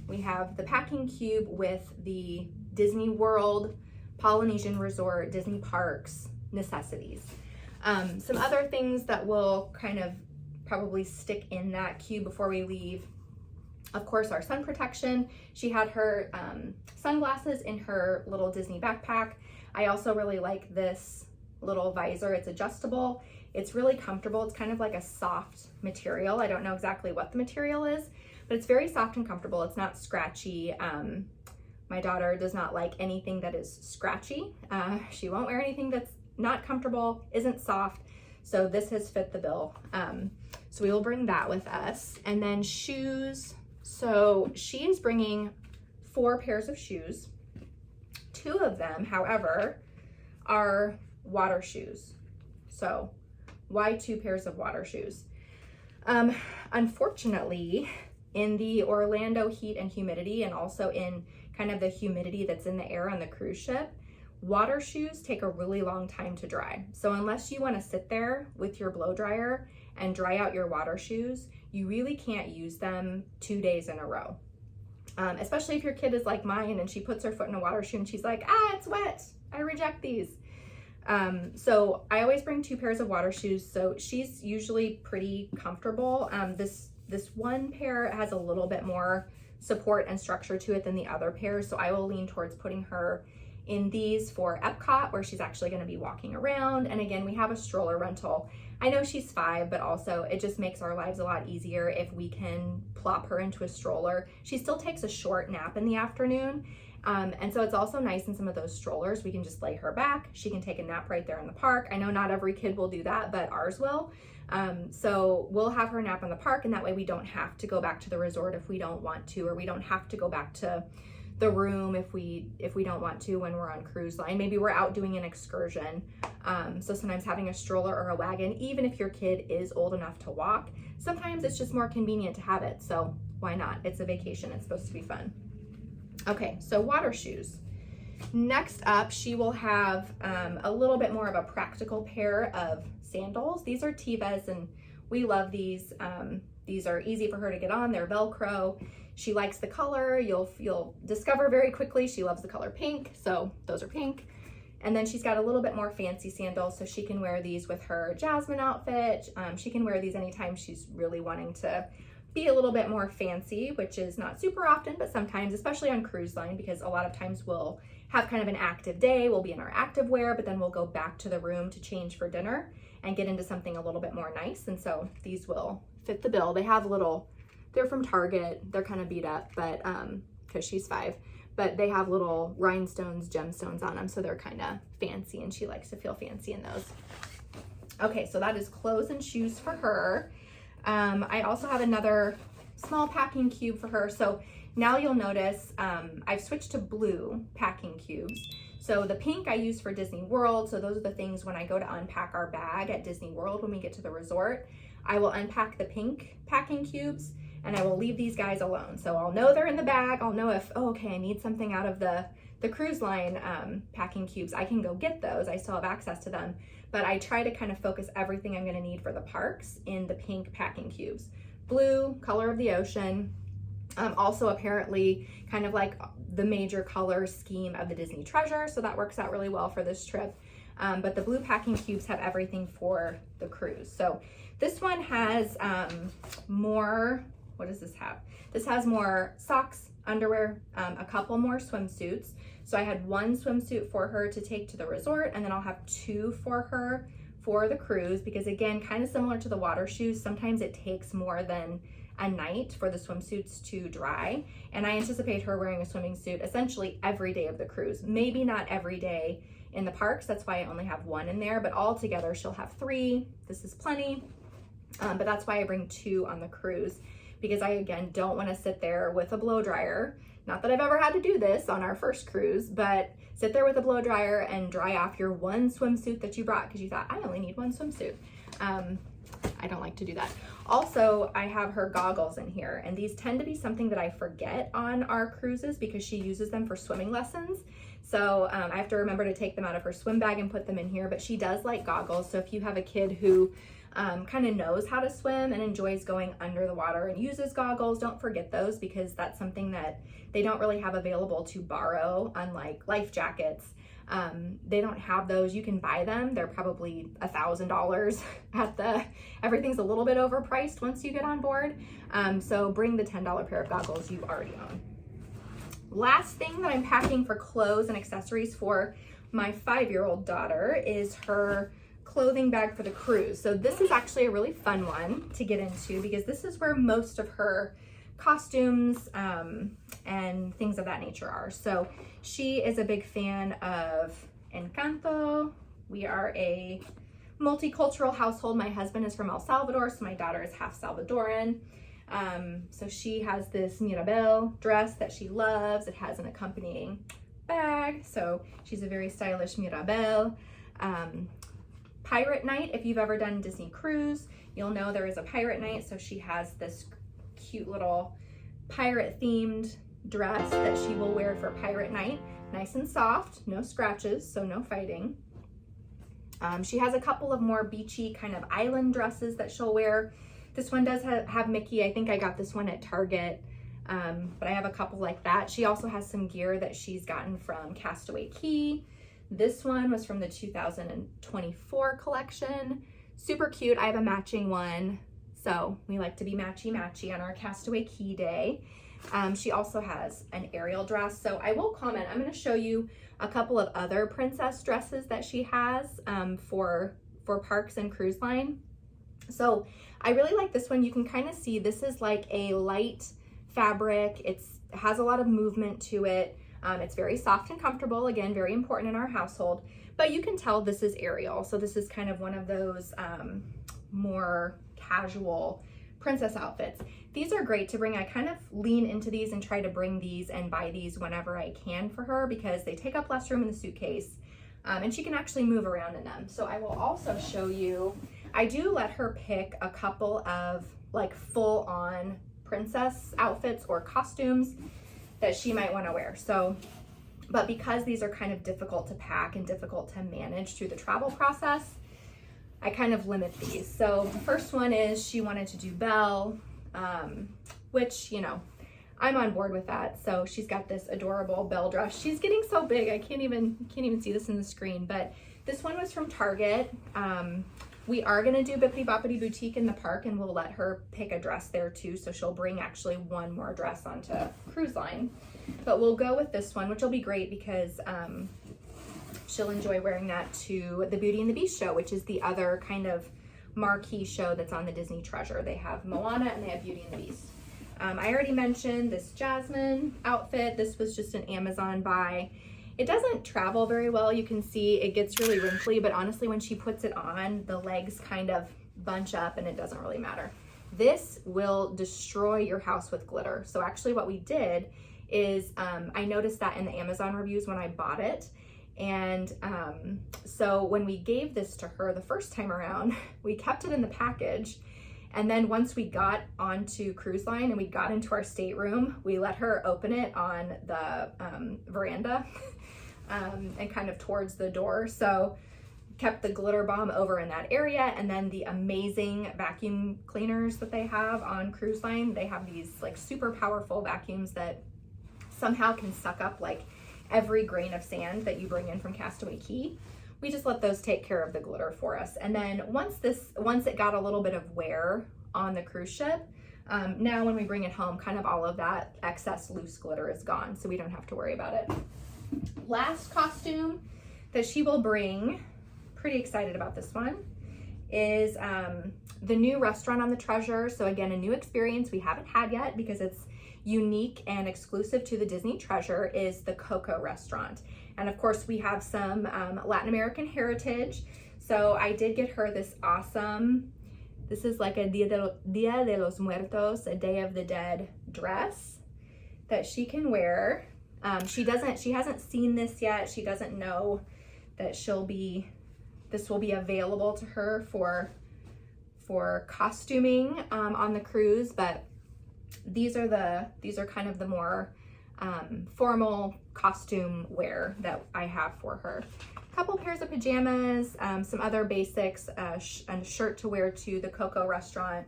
we have the packing cube with the Disney World, Polynesian Resort, Disney Parks necessities. Some other things that will kind of probably stick in that cube before we leave. Of course, our sun protection. She had her sunglasses in her little Disney backpack. I also really like this little visor. It's adjustable. It's really comfortable. It's kind of like a soft material. I don't know exactly what the material is, but it's very soft and comfortable. It's not scratchy. My daughter does not like anything that is scratchy. She won't wear anything that's not comfortable, isn't soft. So this has fit the bill. So we will bring that with us. And then shoes. So she is bringing 4 pairs of shoes. 2 of them, however, are water shoes. So why 2 pairs of water shoes? Unfortunately, in the Orlando heat and humidity, and also in kind of the humidity that's in the air on the cruise ship, water shoes take a really long time to dry. So unless you want to sit there with your blow dryer and dry out your water shoes, you really can't use them 2 days in a row. Especially if your kid is like mine and she puts her foot in a water shoe and she's like, it's wet, I reject these. So I always bring 2 pairs of water shoes. So she's usually pretty comfortable. This one pair has a little bit more support and structure to it than the other pairs. So I will lean towards putting her in these for Epcot, where she's actually going to be walking around. And again, we have a stroller rental. I know she's 5, but also it just makes our lives a lot easier if we can plop her into a stroller. She still takes a short nap in the afternoon. And so it's also nice in some of those strollers, we can just lay her back. She can take a nap right there in the park. I know not every kid will do that, but ours will. So we'll have her nap in the park, and that way we don't have to go back to the resort if we don't want to, or we don't have to go back to the room if we don't want to when we're on cruise line. Maybe we're out doing an excursion. So sometimes having a stroller or a wagon, even if your kid is old enough to walk, sometimes it's just more convenient to have it. So why not? It's a vacation. It's supposed to be fun. Okay, so water shoes. Next up, she will have a little bit more of a practical pair of sandals. These are Tevas, and we love these. These are easy for her to get on. They're Velcro. She likes the color. You'll discover very quickly she loves the color pink, so those are pink. And then she's got a little bit more fancy sandals, so she can wear these with her Jasmine outfit. She can wear these anytime she's really wanting to be a little bit more fancy, which is not super often, but sometimes, especially on cruise line, because a lot of times we'll have kind of an active day. We'll be in our active wear, but then we'll go back to the room to change for dinner and get into something a little bit more nice. And so these will fit the bill. They have they're from Target. They're kind of beat up, but because she's 5, but they have little rhinestones, gemstones on them. So they're kind of fancy, and she likes to feel fancy in those. Okay, so that is clothes and shoes for her. I also have another small packing cube for her. So now you'll notice I've switched to blue packing cubes. So the pink I use for Disney World. So those are the things when I go to unpack our bag at Disney World when we get to the resort, I will unpack the pink packing cubes and I will leave these guys alone. So I'll know they're in the bag. I'll know if, okay, I need something out of the cruise line packing cubes. I can go get those. I still have access to them. But I try to kind of focus everything I'm gonna need for the parks in the pink packing cubes. Blue, color of the ocean. Also apparently kind of like the major color scheme of the Disney Treasure. So that works out really well for this trip. But the blue packing cubes have everything for the cruise. So this one has more, what does this have? This has more socks, underwear, a couple more swimsuits. So I had 1 swimsuit for her to take to the resort, and then I'll have 2 for her for the cruise, because again, kind of similar to the water shoes, sometimes it takes more than a night for the swimsuits to dry. And I anticipate her wearing a swimming suit essentially every day of the cruise. Maybe not every day in the parks, that's why I only have 1 in there, but all together she'll have 3. This is plenty, but that's why I bring 2 on the cruise, because I, again, don't want to sit there with a blow dryer. Not that I've ever had to do this on our first cruise, but sit there with a blow dryer and dry off your 1 swimsuit that you brought because you thought, I only need 1 swimsuit. I don't like to do that. Also, I have her goggles in here, and these tend to be something that I forget on our cruises because she uses them for swimming lessons. So I have to remember to take them out of her swim bag and put them in here, but she does like goggles. So if you have a kid who kind of knows how to swim and enjoys going under the water and uses goggles, don't forget those, because that's something that they don't really have available to borrow, unlike life jackets. They don't have those. You can buy them. They're probably $1,000 at everything's a little bit overpriced once you get on board. So bring the $10 pair of goggles you already own. Last thing that I'm packing for clothes and accessories for my 5-year-old daughter is her clothing bag for the cruise. So this is actually a really fun one to get into, because this is where most of her costumes and things of that nature are. So she is a big fan of Encanto. We are a multicultural household. My husband is from El Salvador, so my daughter is half Salvadoran. So she has this Mirabel dress that she loves. It has an accompanying bag, so she's a very stylish Mirabel. pirate night. If you've ever done Disney cruise, you'll know there is a pirate night. So she has this cute little pirate themed dress that she will wear for pirate night. Nice and soft, no scratches, so no fighting. She has a couple of more beachy kind of island dresses that she'll wear. This one does have Mickey. I think I got this one at Target, but I have a couple like that. She also has some gear that she's gotten from Castaway Cay. This one was from the 2024 collection. Super cute. I have a matching one. So we like to be matchy-matchy on our Castaway Cay day. She also has an Ariel dress. So I will comment, I'm going to show you a couple of other princess dresses that she has for parks and cruise line. So I really like this one. You can kind of see this is like a light fabric. It has a lot of movement to it. It's very soft and comfortable. Again, very important in our household, but you can tell this is Ariel. So this is kind of one of those more casual princess outfits. These are great to bring. I kind of lean into these and try to bring these and buy these whenever I can for her because they take up less room in the suitcase and she can actually move around in them. So I will also show you, I do let her pick a couple of like full on princess outfits or costumes that she might want to wear. So, but because these are kind of difficult to pack and difficult to manage through the travel process, I kind of limit these. So the first one is she wanted to do Belle, which, you know, I'm on board with that. So she's got this adorable Belle dress. She's getting so big, I can't even see this in the screen, but this one was from Target. We are gonna do Bippity Boppity Boutique in the park and we'll let her pick a dress there too. So she'll bring actually one more dress onto cruise line, but we'll go with this one, which will be great because she'll enjoy wearing that to the Beauty and the Beast show, which is the other kind of marquee show that's on the Disney Treasure. They have Moana and they have Beauty and the Beast. I already mentioned this Jasmine outfit. This was just an Amazon buy. It doesn't travel very well. You can see it gets really wrinkly, but honestly, when she puts it on, the legs kind of bunch up and it doesn't really matter. This will destroy your house with glitter. So actually what we did is, I noticed that in the Amazon reviews when I bought it. And so when we gave this to her the first time around, we kept it in the package. And then once we got onto cruise line and we got into our stateroom, we let her open it on the veranda and kind of towards the door. So kept the glitter bomb over in that area. And then the amazing vacuum cleaners that they have on cruise line, they have these like super powerful vacuums that somehow can suck up like every grain of sand that you bring in from Castaway Cay. We just let those take care of the glitter for us. And then once it got a little bit of wear on the cruise ship, now when we bring it home, kind of all of that excess loose glitter is gone, so we don't have to worry about it. Last costume that she will bring, pretty excited about this one, is the new restaurant on the Treasure. So again, a new experience we haven't had yet because it's unique and exclusive to the Disney Treasure, is the Coco restaurant. And of course we have some Latin American heritage. So I did get her this awesome, this is like a Dia de los Muertos, a Day of the Dead dress that she can wear. She hasn't seen this yet. She doesn't know that this will be available to her for costuming on the cruise, but these are kind of the more formal costume wear that I have for her. A couple pairs of pajamas, some other basics, and a shirt to wear to the Coco restaurant,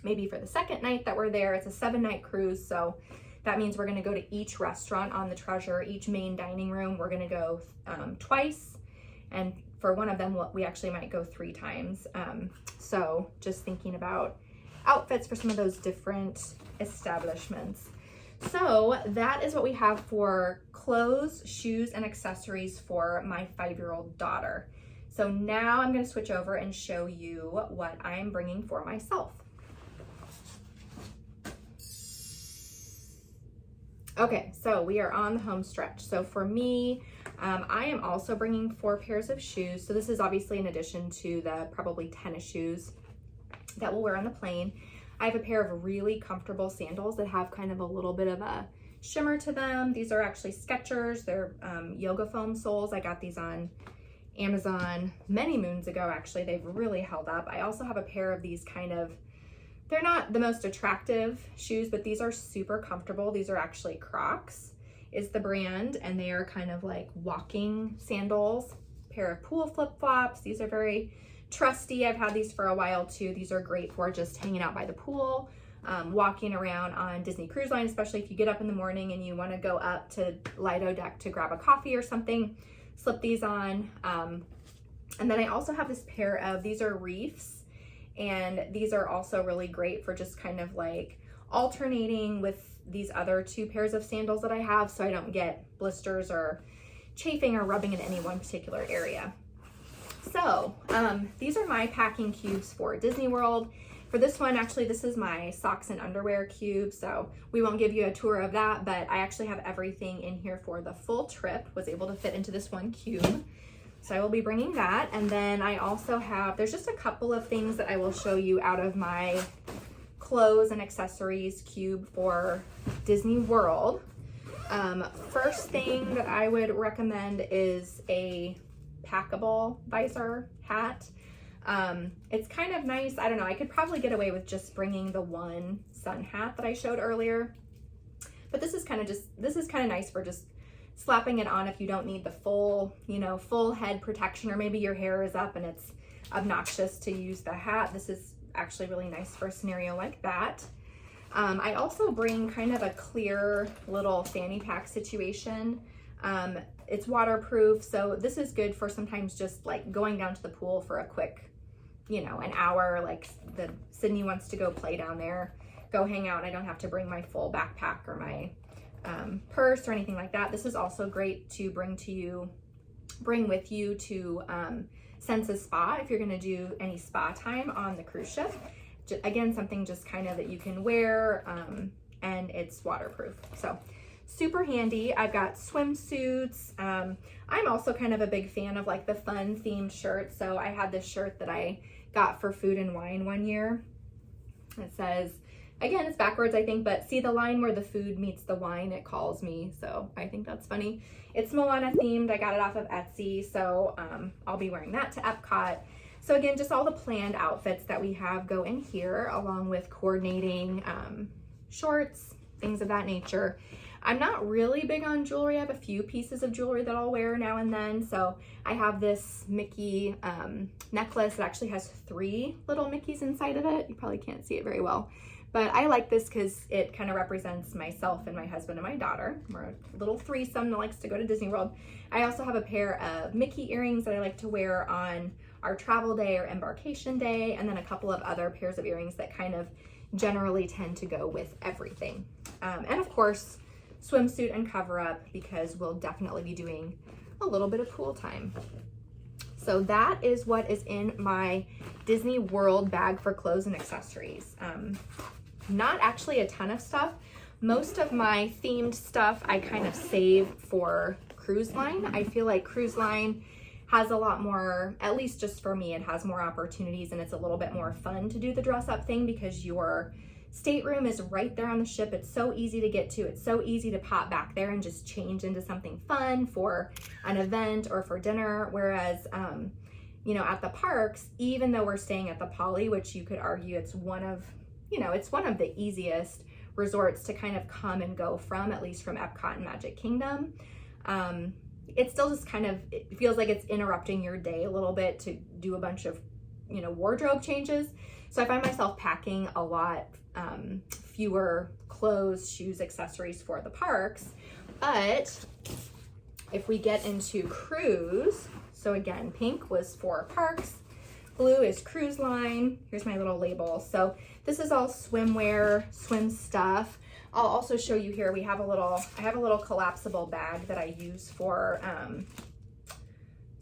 maybe for the second night that we're there. It's a 7-night cruise, so that means we're gonna go to each restaurant on the Treasure, each main dining room. We're gonna go twice, and for one of them, we actually might go 3 times. So just thinking about outfits for some of those different establishments. So that is what we have for clothes, shoes, and accessories for my 5-year-old daughter. So now I'm going to switch over and show you what I'm bringing for myself. Okay, so we are on the home stretch. So for me, I am also bringing 4 pairs of shoes. So this is obviously in addition to the probably tennis shoes that we'll wear on the plane. I have a pair of really comfortable sandals that have kind of a little bit of a shimmer to them. These are actually Skechers. They're yoga foam soles. I got these on Amazon many moons ago. Actually, they've really held up. I also have a pair of these they're not the most attractive shoes, but these are super comfortable. These are actually Crocs is the brand, and they are kind of like walking sandals. Pair of pool flip-flops. These are very trusty. I've had these for a while too. These are great for just hanging out by the pool, walking around on Disney Cruise Line, especially if you get up in the morning and you want to go up to Lido Deck to grab a coffee or something. Slip these on. And then I also have this pair of, these are Reefs, and these are also really great for just kind of like alternating with these other two pairs of sandals that I have, so I don't get blisters or chafing or rubbing in any one particular area. So these are my packing cubes for Disney World. For this one, actually, this is my socks and underwear cube, so we won't give you a tour of that, but I actually have everything in here for the full trip, was able to fit into this one cube. So I will be bringing that. And then I also have, there's just a couple of things that I will show you out of my clothes and accessories cube for Disney World. First thing that I would recommend is a packable visor hat. It's kind of nice. I don't know, I could probably get away with just bringing the one sun hat that I showed earlier, but this is kind of nice for just slapping it on if you don't need the full, full head protection, or maybe your hair is up and it's obnoxious to use the hat. This is actually really nice for a scenario like that. I also bring kind of a clear little fanny pack situation. It's waterproof, so this is good for sometimes just like going down to the pool for a quick, an hour, like Sydney wants to go play down there, go hang out, and I don't have to bring my full backpack or my purse or anything like that. This is also great to bring with you to Senses Spa if you're going to do any spa time on the cruise ship. Again, something just kind of that you can wear, and it's waterproof. So super handy. I've got swimsuits. I'm also kind of a big fan of like the fun themed shirts. So I had this shirt that I got for Food and Wine one year. It says, again, it's backwards, I think, but see the line where the food meets the wine, it calls me. So I think that's funny. It's Moana themed. I got it off of Etsy. So I'll be wearing that to Epcot. So again, just all the planned outfits that we have go in here, along with coordinating shorts, things of that nature. I'm not really big on jewelry. I have a few pieces of jewelry that I'll wear now and then. So I have this Mickey necklace that actually has 3 little Mickeys inside of it. You probably can't see it very well, but I like this because it kind of represents myself and my husband and my daughter. We're a little threesome that likes to go to Disney World. I also have a pair of Mickey earrings that I like to wear on our travel day or embarkation day, and then a couple of other pairs of earrings that kind of generally tend to go with everything. And of course, swimsuit and cover up, because we'll definitely be doing a little bit of pool time. So that is what is in my Disney World bag for clothes and accessories. Not actually a ton of stuff. Most of my themed stuff I kind of save for cruise line. I feel like cruise line has a lot more, at least just for me, it has more opportunities, and it's a little bit more fun to do the dress up thing because your stateroom is right there on the ship. It's so easy to get to. It's so easy to pop back there and just change into something fun for an event or for dinner. Whereas, at the parks, even though we're staying at the Poly, which you could argue it's one of the easiest resorts to kind of come and go from, at least from Epcot and Magic Kingdom. It still just it feels like it's interrupting your day a little bit to do a bunch of, wardrobe changes. So I find myself packing a lot fewer clothes, shoes, accessories for the parks. But if we get into cruise, so again, pink was for parks, blue is cruise line. Here's my little label. So this is all swimwear, swim stuff. I'll also show you here, I have a little collapsible bag that I use for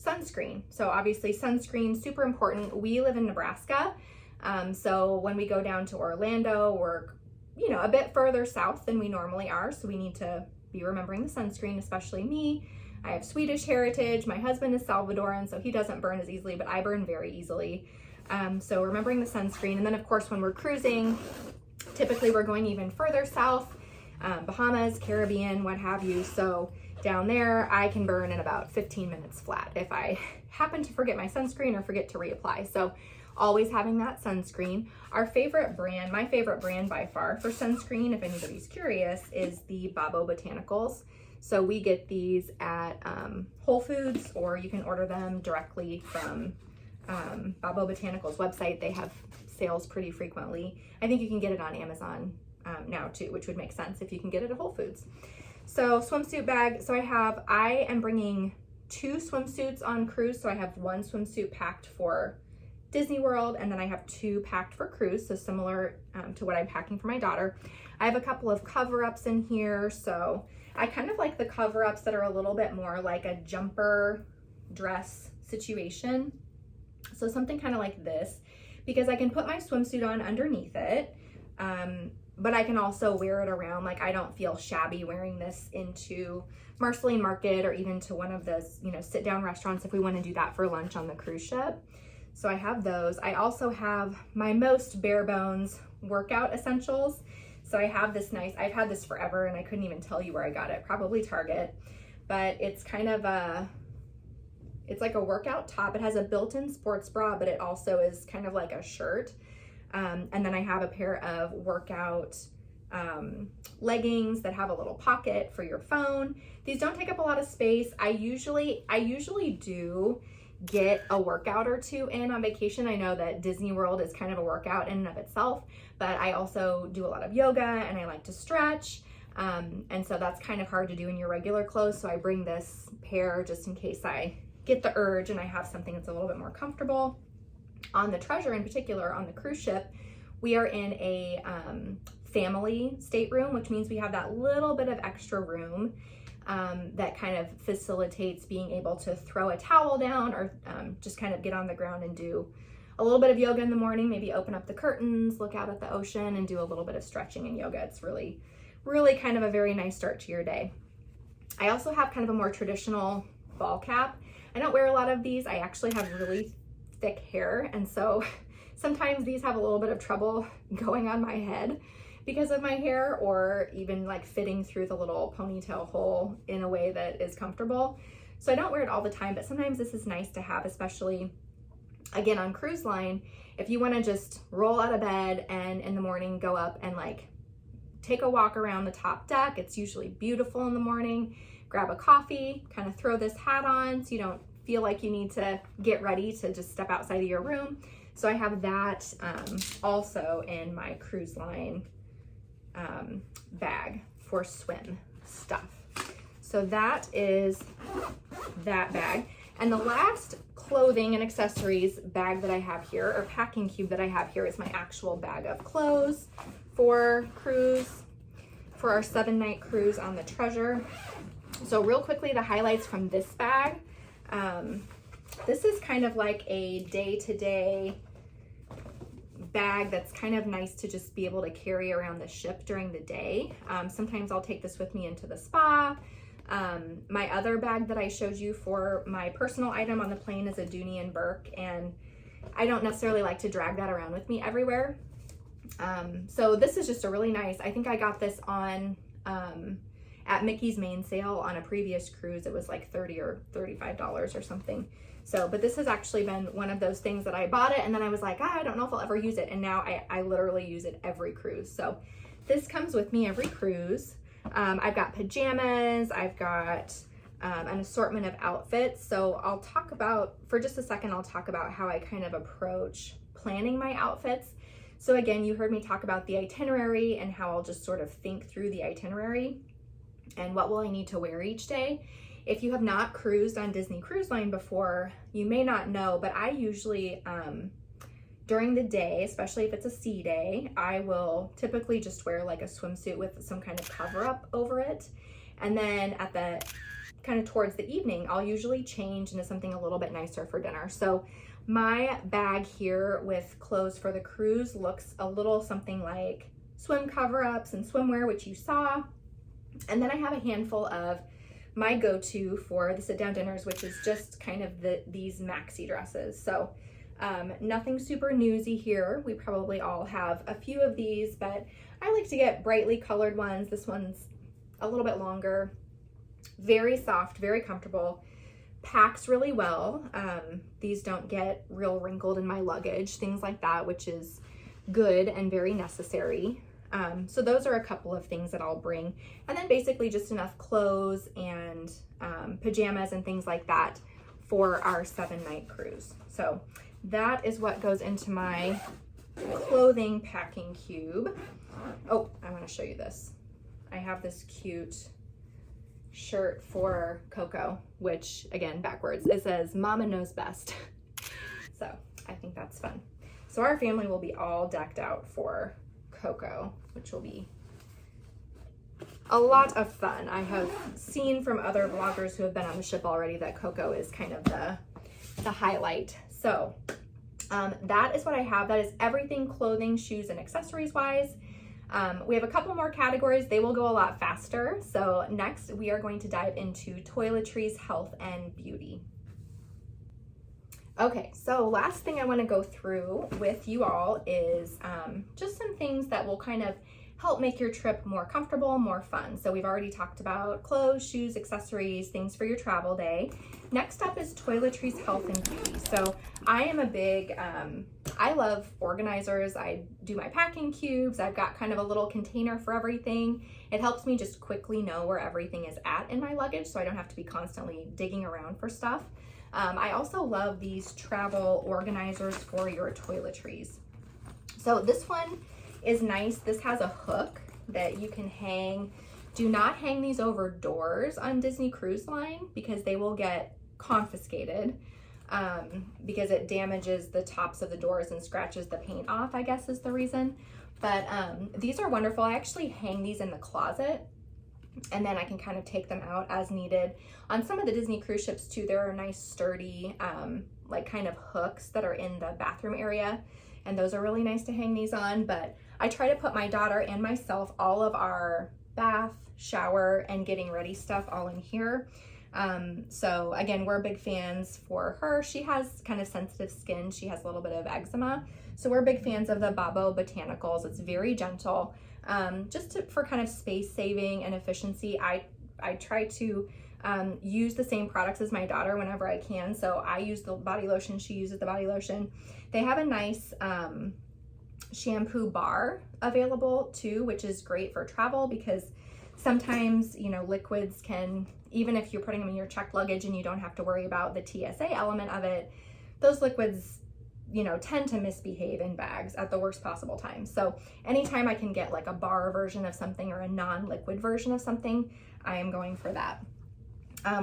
sunscreen. So obviously sunscreen, super important. We live in Nebraska. So when we go down to Orlando, we're, a bit further south than we normally are. So we need to be remembering the sunscreen, especially me. I have Swedish heritage. My husband is Salvadoran, so he doesn't burn as easily, but I burn very easily. So remembering the sunscreen. And then of course, when we're cruising, typically we're going even further south, Bahamas, Caribbean, what have you. So down there, I can burn in about 15 minutes flat if I happen to forget my sunscreen or forget to reapply. So always having that sunscreen. Our favorite brand, my favorite brand by far for sunscreen, if anybody's curious, is the Babo Botanicals. So we get these at Whole Foods, or you can order them directly from Babo Botanicals website. They have sales pretty frequently. I think you can get it on Amazon now too, which would make sense if you can get it at Whole Foods. So swimsuit bag. So I am bringing 2 swimsuits on cruise. So I have 1 swimsuit packed for Disney World, and then I have 2 packed for cruise. So similar to what I'm packing for my daughter. I have a couple of cover-ups in here. So I kind of like the cover-ups that are a little bit more like a jumper dress situation. So something kind of like this, because I can put my swimsuit on underneath it. But I can also wear it around. Like, I don't feel shabby wearing this into Marceline Market or even to one of those, you know, sit down restaurants if we want to do that for lunch on the cruise ship. So I have those. I also have my most bare bones workout essentials. So I have this nice, I've had this forever and I couldn't even tell you where I got it, probably Target, but it's kind of it's like a workout top. It has a built-in sports bra, but it also is kind of like a shirt. And then I have a pair of workout leggings that have a little pocket for your phone. These don't take up a lot of space. I usually do get a workout or 2 in on vacation. I know that Disney World is kind of a workout in and of itself, but I also do a lot of yoga and I like to stretch. And so that's kind of hard to do in your regular clothes. So I bring this pair just in case I get the urge and I have something that's a little bit more comfortable. On the Treasure in particular, on the cruise ship, we are in a family stateroom, which means we have that little bit of extra room that kind of facilitates being able to throw a towel down or just kind of get on the ground and do a little bit of yoga in the morning, maybe open up the curtains, look out at the ocean, and do a little bit of stretching and yoga. It's really, really kind of a very nice start to your day. I also have kind of a more traditional ball cap. I don't wear a lot of these. I actually have really thick hair, and so sometimes these have a little bit of trouble going on my head because of my hair, or even like fitting through the little ponytail hole in a way that is comfortable. So I don't wear it all the time, but sometimes this is nice to have, especially again on cruise line, if you want to just roll out of bed and in the morning go up and like take a walk around the top deck. It's usually beautiful in the morning. Grab a coffee, kind of throw this hat on so you don't feel like you need to get ready to just step outside of your room. So I have that also in my cruise line bag for swim stuff. So that is that bag. And the last clothing and accessories bag that I have here, or packing cube that I have here, is my actual bag of clothes for cruise, for our 7-night cruise on the Treasure. So real quickly, the highlights from this bag. This is kind of like a day-to-day bag that's kind of nice to just be able to carry around the ship during the day. Sometimes I'll take this with me into the spa. My other bag that I showed you for my personal item on the plane is a Dooney and Burke, and I don't necessarily like to drag that around with me everywhere. So this is just a really nice, I think I got this on at Mickey's main sale on a previous cruise. It was like $30 or $35 or something. So, but this has actually been one of those things that I bought it and then I was like, I don't know if I'll ever use it. And now I literally use it every cruise. So this comes with me every cruise. I've got pajamas, I've got an assortment of outfits. So I'll talk about, for just a second, I'll talk about how I kind of approach planning my outfits. So again, you heard me talk about the itinerary and how I'll just sort of think through the itinerary and what will I need to wear each day. If you have not cruised on Disney Cruise Line before, you may not know, but I usually, during the day, especially if it's a sea day, I will typically just wear like a swimsuit with some kind of cover up over it. And then at the kind of towards the evening, I'll usually change into something a little bit nicer for dinner. So my bag here with clothes for the cruise looks a little something like swim cover-ups and swimwear, which you saw. And then I have a handful of my go-to for the sit-down dinners, which is just kind of these maxi dresses. So nothing super newsy here. We probably all have a few of these, but I like to get brightly colored ones. This one's a little bit longer. Very soft, very comfortable, packs really well. These don't get real wrinkled in my luggage, things like that, which is good and very necessary. So those are a couple of things that I'll bring. And then basically just enough clothes and pajamas and things like that for our 7-night cruise. So that is what goes into my clothing packing cube. Oh, I want to show you this. I have this cute shirt for Coco, which again, backwards, it says Mama Knows Best. So I think that's fun. So our family will be all decked out for Coco, which will be a lot of fun. I have seen from other vloggers who have been on the ship already that Coco is kind of the highlight. So that is what I have. That is everything clothing, shoes, and accessories wise. We have a couple more categories. They will go a lot faster. So next we are going to dive into toiletries, health, and beauty. Okay, so last thing I want to go through with you all is just some things that will kind of help make your trip more comfortable, more fun. So we've already talked about clothes, shoes, accessories, things for your travel day. Next up is toiletries, health, and beauty. So I am a big, I love organizers. I do my packing cubes. I've got kind of a little container for everything. It helps me just quickly know where everything is at in my luggage so I don't have to be constantly digging around for stuff. I also love these travel organizers for your toiletries. So this one is nice. This has a hook that you can hang. Do not hang these over doors on Disney Cruise Line because they will get confiscated because it damages the tops of the doors and scratches the paint off, I guess is the reason. But these are wonderful. I actually hang these in the closet and then I can kind of take them out as needed. On some of the Disney cruise ships too, there are nice sturdy like kind of hooks that are in the bathroom area, and those are really nice to hang these on. But I try to put my daughter and myself, all of our bath, shower, and getting ready stuff all in here. So again, we're big fans for her. She has kind of sensitive skin. She has a little bit of eczema. So we're big fans of the Babo Botanicals. It's very gentle. For kind of space saving and efficiency, I try to use the same products as my daughter whenever I can. So I use the body lotion, she uses the body lotion. They have a nice shampoo bar available too, which is great for travel because sometimes, you know, liquids can, even if you're putting them in your checked luggage and you don't have to worry about the TSA element of it, those liquids, you know, tend to misbehave in bags at the worst possible time. So anytime I can get like a bar version of something or a non-liquid version of something, I am going for that.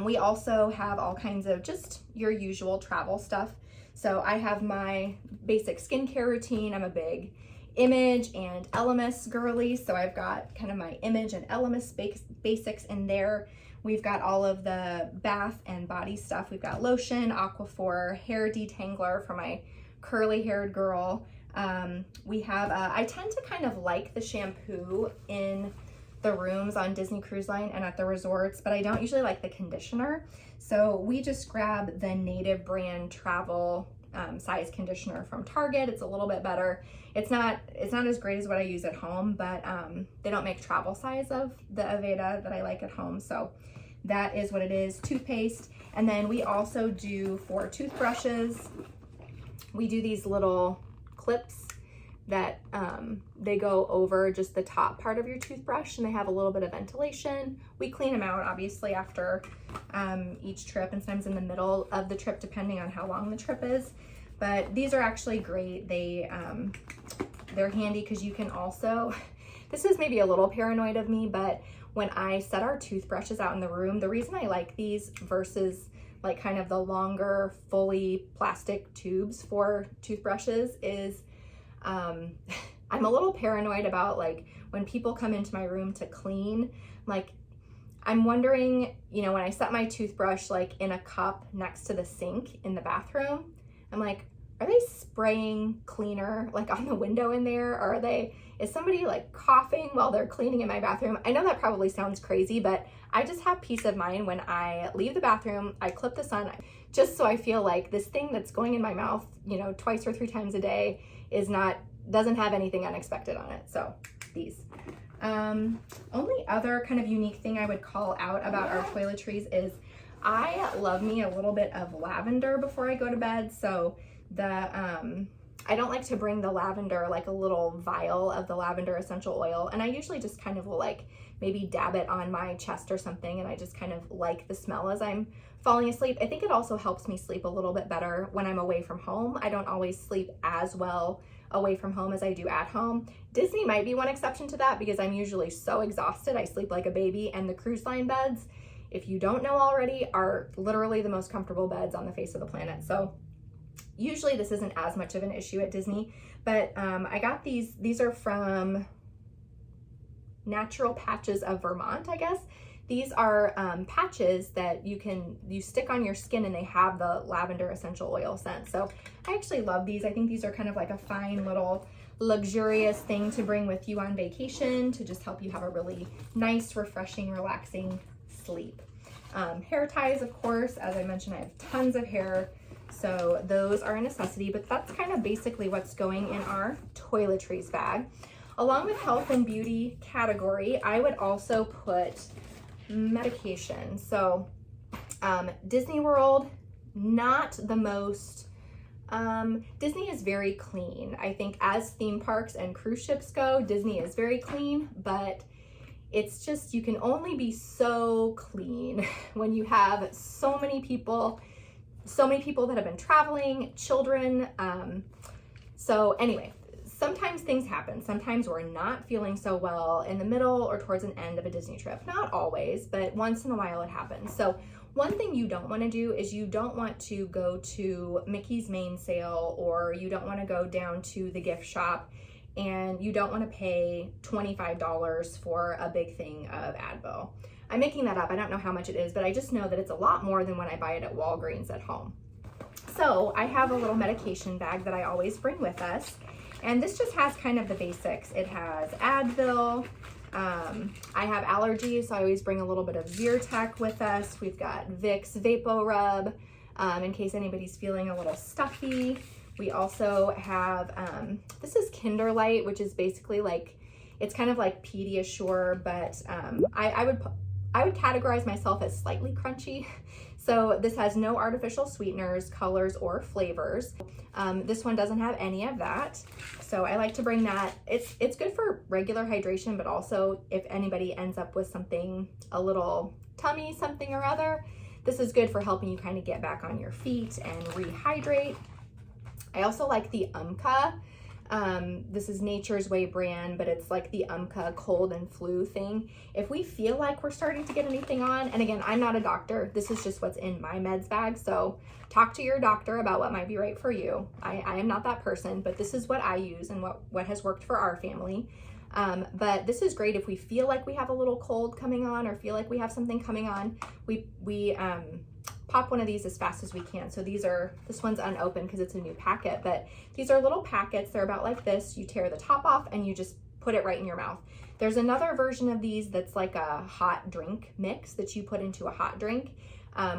We also have all kinds of just your usual travel stuff. So I have my basic skincare routine. I'm a big Image and Elemis girly, so I've got kind of my Image and Elemis basics in there. We've got all of the bath and body stuff. We've got lotion, Aquaphor, hair detangler for my curly haired girl. We have, I tend to kind of like the shampoo in the rooms on Disney Cruise Line and at the resorts, but I don't usually like the conditioner. So we just grab the Native brand travel size conditioner from Target. It's a little bit better. It's not as great as what I use at home, but they don't make travel size of the Aveda that I like at home. So that is what it is. Toothpaste. And then we also do for toothbrushes, we do these little clips that they go over just the top part of your toothbrush, and they have a little bit of ventilation. We clean them out obviously after each trip and sometimes in the middle of the trip depending on how long the trip is. But these are actually great. They're handy because you can also, this is maybe a little paranoid of me, but when I set our toothbrushes out in the room, the reason I like these versus like kind of the longer fully plastic tubes for toothbrushes is I'm a little paranoid about like when people come into my room to clean, like I'm wondering, you know, when I set my toothbrush like in a cup next to the sink in the bathroom, I'm like, are they spraying cleaner like on the window in there? Or is somebody like coughing while they're cleaning in my bathroom? I know that probably sounds crazy, but I just have peace of mind when I leave the bathroom. I clip this on just so I feel like this thing that's going in my mouth, you know, 2 or 3 times a day doesn't have anything unexpected on it. So these. Only other kind of unique thing I would call out about our toiletries is I love me a little bit of lavender before I go to bed. So I don't like to bring the lavender, like a little vial of the lavender essential oil. And I usually just kind of will like maybe dab it on my chest or something. And I just kind of like the smell as I'm falling asleep. I think it also helps me sleep a little bit better when I'm away from home. I don't always sleep as well away from home as I do at home. Disney might be one exception to that because I'm usually so exhausted. I sleep like a baby, and the cruise line beds, if you don't know already, are literally the most comfortable beds on the face of the planet. So usually this isn't as much of an issue at Disney, but I got these are from Natural Patches of Vermont, I guess. These are patches that you stick on your skin, and they have the lavender essential oil scent. So I actually love these. I think these are kind of like a fine little luxurious thing to bring with you on vacation to just help you have a really nice, refreshing, relaxing sleep. Hair ties, of course, as I mentioned, I have tons of hair, so those are a necessity, but that's kind of basically what's going in our toiletries bag. Along with health and beauty category, I would also put medication. So Disney World, not the most, Disney is very clean. I think as theme parks and cruise ships go, Disney is very clean, but it's just, you can only be so clean when you have so many people that have been traveling, children. So anyway, sometimes things happen. Sometimes we're not feeling so well in the middle or towards an end of a Disney trip. Not always, but once in a while it happens. So one thing you don't want to do is you don't want to go to Mickey's main sale, or you don't want to go down to the gift shop, and you don't want to pay $25 for a big thing of Advil. I'm making that up. I don't know how much it is, but I just know that it's a lot more than when I buy it at Walgreens at home. So I have a little medication bag that I always bring with us. And this just has kind of the basics. It has Advil. I have allergies, so I always bring a little bit of Zyrtec with us. We've got Vicks VapoRub in case anybody's feeling a little stuffy. We also have, this is Kinderlight, which is basically like, it's kind of like Pediasure, but I would categorize myself as slightly crunchy. So this has no artificial sweeteners, colors, or flavors. This one doesn't have any of that. So I like to bring that. It's good for regular hydration, but also if anybody ends up with something, a little tummy something or other, this is good for helping you kind of get back on your feet and rehydrate. I also like the Umka. This is Nature's Way brand, but it's like the Umka cold and flu thing. If we feel like we're starting to get anything on, and again, I'm not a doctor, this is just what's in my meds bag, so talk to your doctor about what might be right for you. I am not that person, but this is what I use and what has worked for our family. But this is great if we feel like we have a little cold coming on, or feel like we have something coming on. We pop one of these as fast as we can. So this one's unopened because it's a new packet, but these are little packets. They're about like this. You tear the top off and you just put it right in your mouth. There's another version of these that's like a hot drink mix that you put into a hot drink,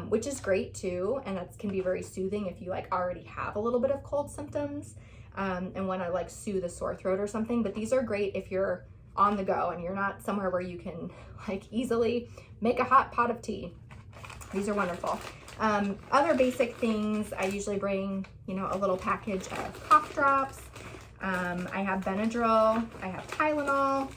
which is great too. And that can be very soothing if you like already have a little bit of cold symptoms and want to like soothe a sore throat or something. But these are great if you're on the go and you're not somewhere where you can like easily make a hot pot of tea. These are wonderful. Other basic things, I usually bring, a little package of cough drops. I have Benadryl, I have Tylenol.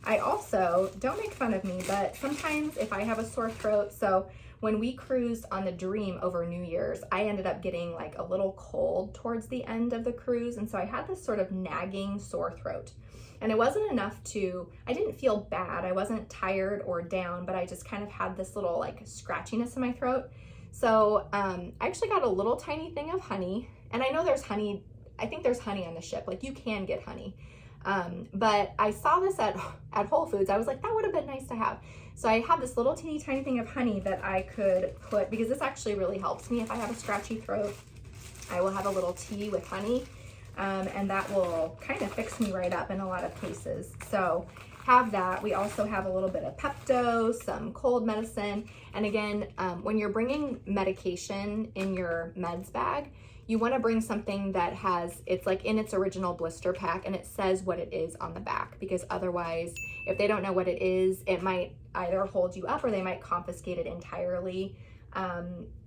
I also, don't make fun of me, but sometimes if I have a sore throat, so when we cruised on the Dream over New Year's, I ended up getting like a little cold towards the end of the cruise. And so I had this sort of nagging sore throat. And it wasn't enough I didn't feel bad. I wasn't tired or down, but I just kind of had this little like scratchiness in my throat. So I actually got a little tiny thing of honey. And I know there's honey, I think there's honey on the ship. Like you can get honey. But I saw this at Whole Foods. I was like, that would have been nice to have. So I have this little teeny tiny thing of honey that I could put, because this actually really helps me if I have a scratchy throat. I will have a little tea with honey. And that will kind of fix me right up in a lot of cases. So have that. We also have a little bit of Pepto, some cold medicine. And again, when you're bringing medication in your meds bag, you want to bring something that has, it's like in its original blister pack and it says what it is on the back, because otherwise, if they don't know what it is, it might either hold you up or they might confiscate it entirely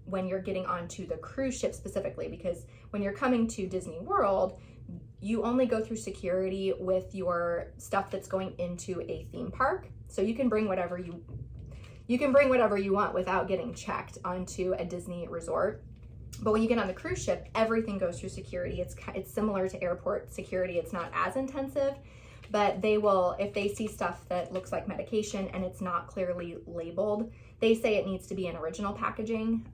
when you're getting onto the cruise ship specifically, because when you're coming to Disney World, you only go through security with your stuff that's going into a theme park. So you can bring whatever you want without getting checked onto a Disney resort. But when you get on the cruise ship, everything goes through security. It's similar to airport security. It's not as intensive, but they will, if they see stuff that looks like medication and it's not clearly labeled, they say it needs to be in original packaging.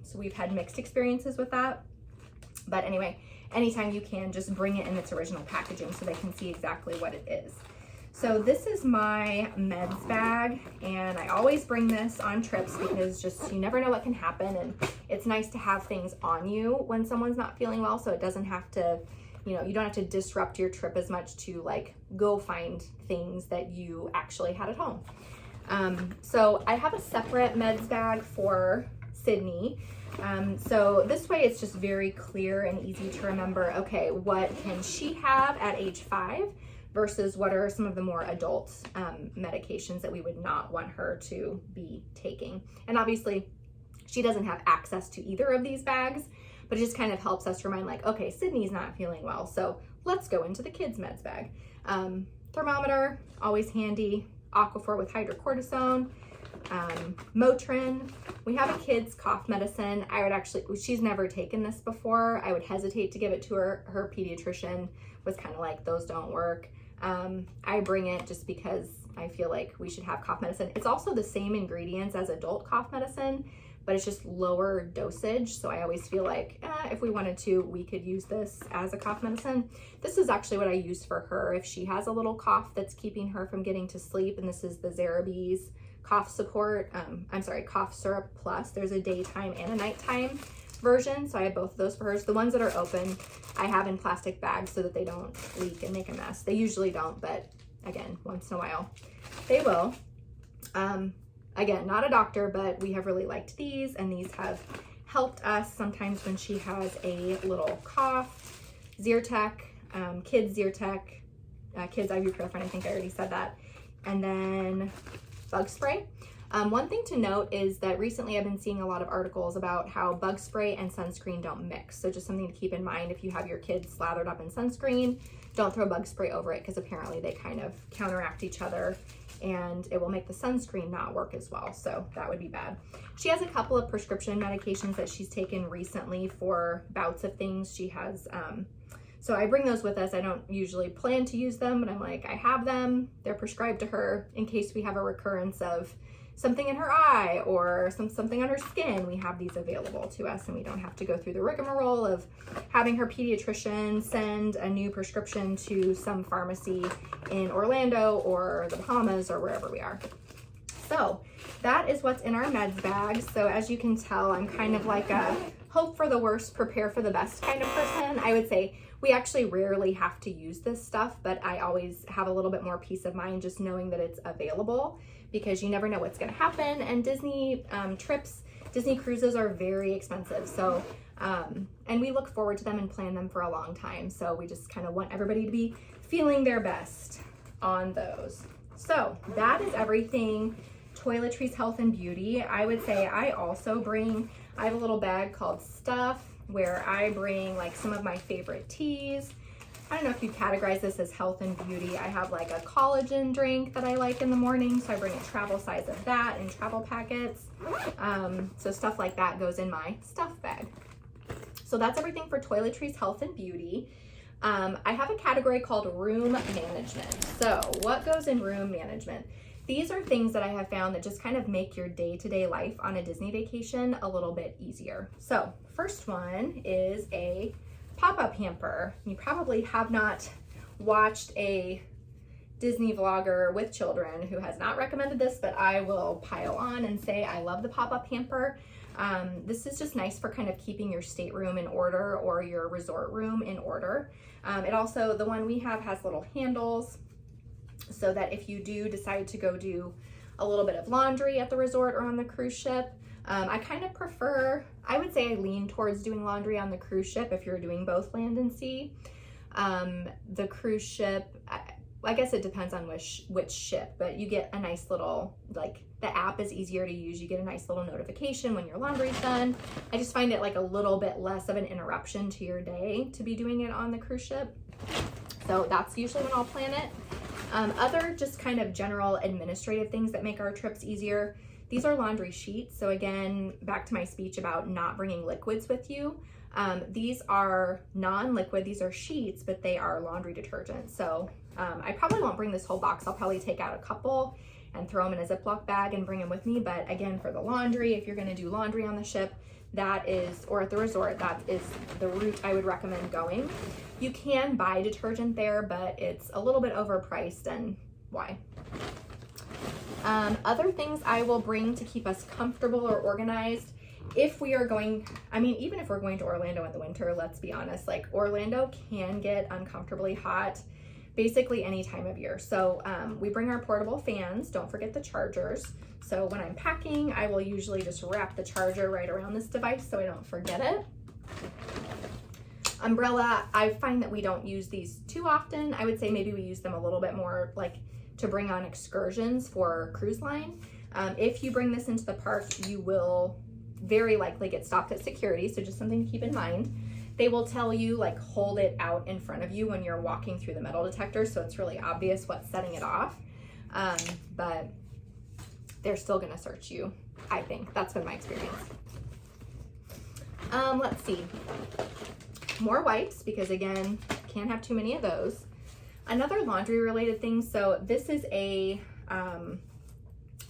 So we've had mixed experiences with that. But anyway, anytime you can, just bring it in its original packaging so they can see exactly what it is. So this is my meds bag, and I always bring this on trips because just you never know what can happen, and it's nice to have things on you when someone's not feeling well, so it doesn't have to, you know, you don't have to disrupt your trip as much to like go find things that you actually had at home. So I have a separate meds bag for Sydney. So this way it's just very clear and easy to remember, okay, what can she have at age 5 versus what are some of the more adult medications that we would not want her to be taking. And obviously she doesn't have access to either of these bags, but it just kind of helps us remind like, okay, Sydney's not feeling well, so let's go into the kids meds bag. Thermometer, always handy, Aquaphor with hydrocortisone, Motrin. We have a kid's cough medicine. I would actually, she's never taken this before. I would hesitate to give it to her. Her pediatrician was kind of like, those don't work. I bring it just because I feel like we should have cough medicine. It's also the same ingredients as adult cough medicine, but it's just lower dosage. So I always feel like if we wanted to, we could use this as a cough medicine. This is actually what I use for her if she has a little cough that's keeping her from getting to sleep. And this is the Zarabee's cough support, cough syrup plus. There's a daytime and a nighttime version, so I have both of those for hers. The ones that are open I have in plastic bags so that they don't leak and make a mess. They usually don't, but again, once in a while they will. Again, not a doctor, but we have really liked these, and these have helped us sometimes when she has a little cough. Zyrtec, kids Zyrtec, kids ibuprofen, I think I already said that. And then bug spray. One thing to note is that recently I've been seeing a lot of articles about how bug spray and sunscreen don't mix. So just something to keep in mind if you have your kids slathered up in sunscreen, don't throw bug spray over it because apparently they kind of counteract each other and it will make the sunscreen not work as well. So that would be bad. She has a couple of prescription medications that she's taken recently for bouts of things. She has, so I bring those with us. I don't usually plan to use them, but I'm like, I have them. They're prescribed to her in case we have a recurrence of something in her eye or something on her skin. We have these available to us and we don't have to go through the rigmarole of having her pediatrician send a new prescription to some pharmacy in Orlando or the Bahamas or wherever we are. So that is what's in our meds bag. So as you can tell, I'm kind of like a hope for the worst, prepare for the best kind of person. I would say we actually rarely have to use this stuff, but I always have a little bit more peace of mind just knowing that it's available, because you never know what's going to happen. And Disney trips, Disney cruises are very expensive. So, and we look forward to them and plan them for a long time. So we just kind of want everybody to be feeling their best on those. So that is everything toiletries, health, and beauty. I would say I also bring, I have a little bag called Stuff where I bring like some of my favorite teas. I don't know if you categorize this as health and beauty. I have like a collagen drink that I like in the morning, so I bring a travel size of that in travel packets. So stuff like that goes in my stuff bag. So that's everything for toiletries, health, and beauty. I have a category called room management. So what goes in room management? These are things that I have found that just kind of make your day-to-day life on a Disney vacation a little bit easier. So first one is a pop-up hamper. You probably have not watched a Disney vlogger with children who has not recommended this, but I will pile on and say I love the pop-up hamper. This is just nice for kind of keeping your stateroom in order or your resort room in order. It also, the one we have has little handles so that if you do decide to go do a little bit of laundry at the resort or on the cruise ship, I kind of prefer, I would say I lean towards doing laundry on the cruise ship if you're doing both land and sea. The cruise ship, I guess it depends on which ship, but you get a nice little, like, the app is easier to use. You get a nice little notification when your laundry's done. I just find it like a little bit less of an interruption to your day to be doing it on the cruise ship. So that's usually when I'll plan it. Other just kind of general administrative things that make our trips easier. These are laundry sheets. So again, back to my speech about not bringing liquids with you. These are non-liquid, these are sheets, but they are laundry detergent. So I probably won't bring this whole box. I'll probably take out a couple and throw them in a Ziploc bag and bring them with me. But again, for the laundry, if you're gonna do laundry on the ship, that is, or at the resort, that is the route I would recommend going. You can buy detergent there, but it's a little bit overpriced, and why? Other things I will bring to keep us comfortable or organized, if we are going, I mean, even if we're going to Orlando in the winter, let's be honest, like Orlando can get uncomfortably hot basically any time of year. So we bring our portable fans, don't forget the chargers. So when I'm packing, I will usually just wrap the charger right around this device so I don't forget it. Umbrella, I find that we don't use these too often. I would say maybe we use them a little bit more like to bring on excursions for cruise line. If you bring this into the park, you will very likely get stopped at security, so just something to keep in mind. They will tell you, like, hold it out in front of you when you're walking through the metal detector, so it's really obvious what's setting it off. But they're still gonna search you, I think. That's been my experience. Let's see. More wipes, because again, can't have too many of those. Another laundry related thing, so this is a kind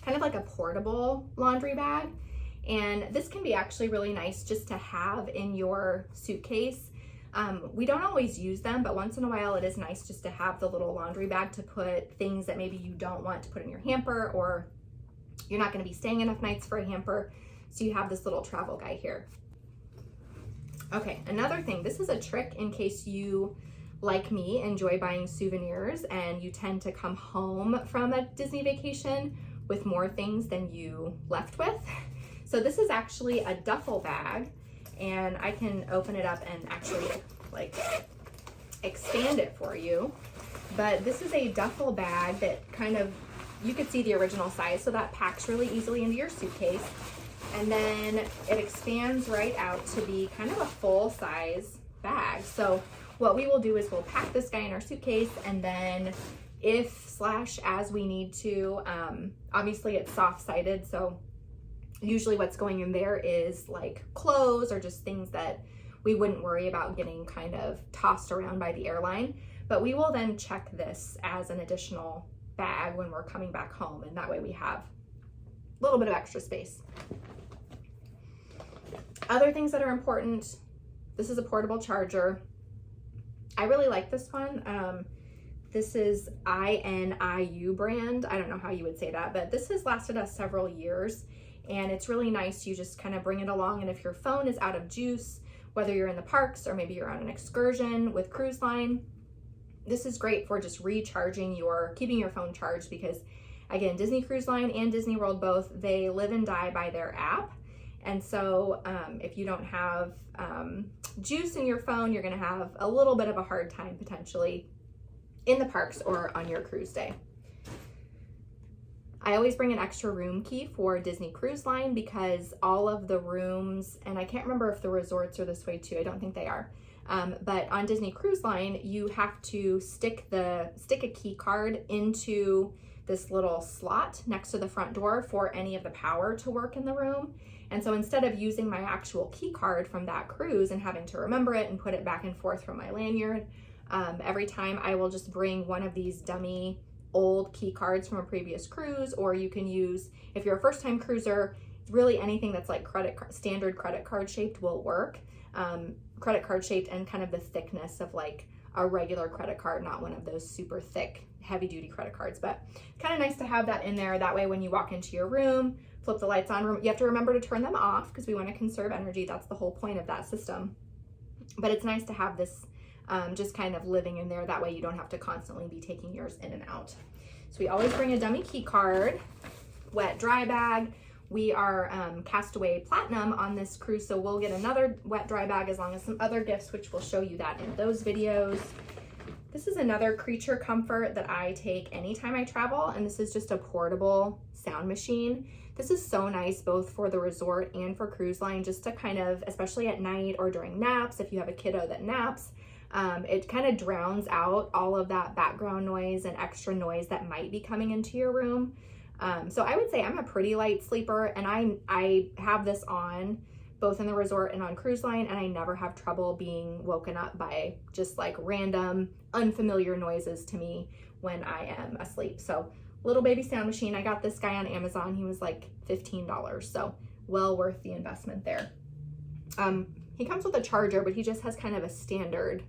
of like a portable laundry bag. And this can be actually really nice just to have in your suitcase. We don't always use them, but once in a while it is nice just to have the little laundry bag to put things that maybe you don't want to put in your hamper, or you're not going to be staying enough nights for a hamper. So you have this little travel guy here. Okay, another thing, this is a trick in case you, like me, enjoy buying souvenirs and you tend to come home from a Disney vacation with more things than you left with. So this is actually a duffel bag, and I can open it up and actually like expand it for you. But this is a duffel bag that kind of, you could see the original size, so that packs really easily into your suitcase. And then it expands right out to be kind of a full size bag. So what we will do is we'll pack this guy in our suitcase, and then as we need to, obviously it's soft-sided, so usually what's going in there is like clothes or just things that we wouldn't worry about getting kind of tossed around by the airline. But we will then check this as an additional bag when we're coming back home, and that way we have a little bit of extra space. Other things that are important, this is a portable charger. I really like this one. This is INIU brand. I don't know how you would say that, but this has lasted us several years. And it's really nice. You just kind of bring it along, and if your phone is out of juice, whether you're in the parks or maybe you're on an excursion with cruise line, this is great for just recharging keeping your phone charged, because again, Disney Cruise Line and Disney World both, they live and die by their app. And so if you don't have juice in your phone, you're gonna have a little bit of a hard time potentially in the parks or on your cruise day. I always bring an extra room key for Disney Cruise Line, because all of the rooms, and I can't remember if the resorts are this way too, I don't think they are, but on Disney Cruise Line, you have to stick a key card into this little slot next to the front door for any of the power to work in the room. And so instead of using my actual key card from that cruise and having to remember it and put it back and forth from my lanyard, every time I will just bring one of these dummy old key cards from a previous cruise, or you can use, if you're a first-time cruiser, really anything that's like standard credit card shaped will work. Credit card shaped and kind of the thickness of like a regular credit card, not one of those super thick, heavy-duty credit cards. But kind of nice to have that in there. That way when you walk into your room, flip the lights on, you have to remember to turn them off because we want to conserve energy. That's the whole point of that system. But it's nice to have this just kind of living in there. That way you don't have to constantly be taking yours in and out. So we always bring a dummy key card, wet dry bag. We are Castaway Platinum on this cruise, so we'll get another wet dry bag as long as some other gifts, which we'll show you that in those videos. This is another creature comfort that I take anytime I travel, and this is just a portable sound machine. This is so nice both for the resort and for cruise line, just to kind of, especially at night or during naps, if you have a kiddo that naps, it kind of drowns out all of that background noise and extra noise that might be coming into your room. So I would say I'm a pretty light sleeper, and I have this on both in the resort and on cruise line, and I never have trouble being woken up by just like random unfamiliar noises to me when I am asleep. So little baby sound machine. I got this guy on Amazon. He was like $15, so well worth the investment there. He comes with a charger, but he just has kind of a standard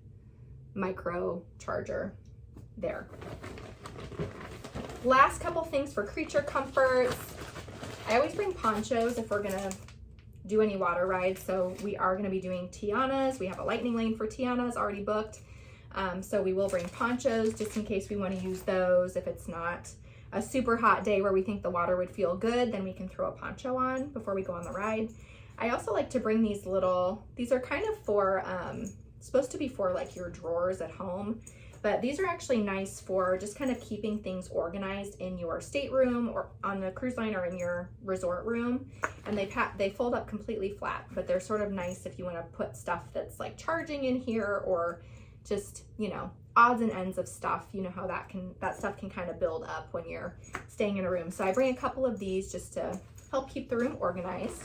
micro charger there. Last couple things for creature comforts. I always bring ponchos if we're gonna do any water rides. So we are gonna be doing Tiana's. We have a lightning lane for Tiana's already booked. So we will bring ponchos just in case we wanna use those. If it's not a super hot day where we think the water would feel good, then we can throw a poncho on before we go on the ride. I also like to bring these are kind of for, supposed to be for like your drawers at home, but these are actually nice for just kind of keeping things organized in your stateroom or on the cruise line or in your resort room. And they fold up completely flat, but they're sort of nice if you want to put stuff that's like charging in here, or just, you know, odds and ends of stuff. You know how that stuff can kind of build up when you're staying in a room. So I bring a couple of these just to help keep the room organized.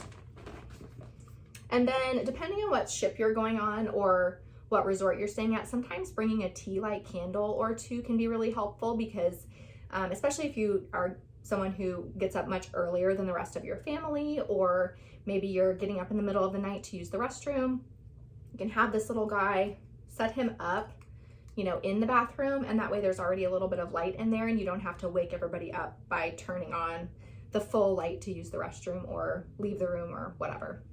And then depending on what ship you're going on or what resort you're staying at, sometimes bringing a tea light candle or two can be really helpful, because especially if you are someone who gets up much earlier than the rest of your family, or maybe you're getting up in the middle of the night to use the restroom, you can have this little guy, set him up, you know, in the bathroom, and that way there's already a little bit of light in there and you don't have to wake everybody up by turning on the full light to use the restroom or leave the room or whatever.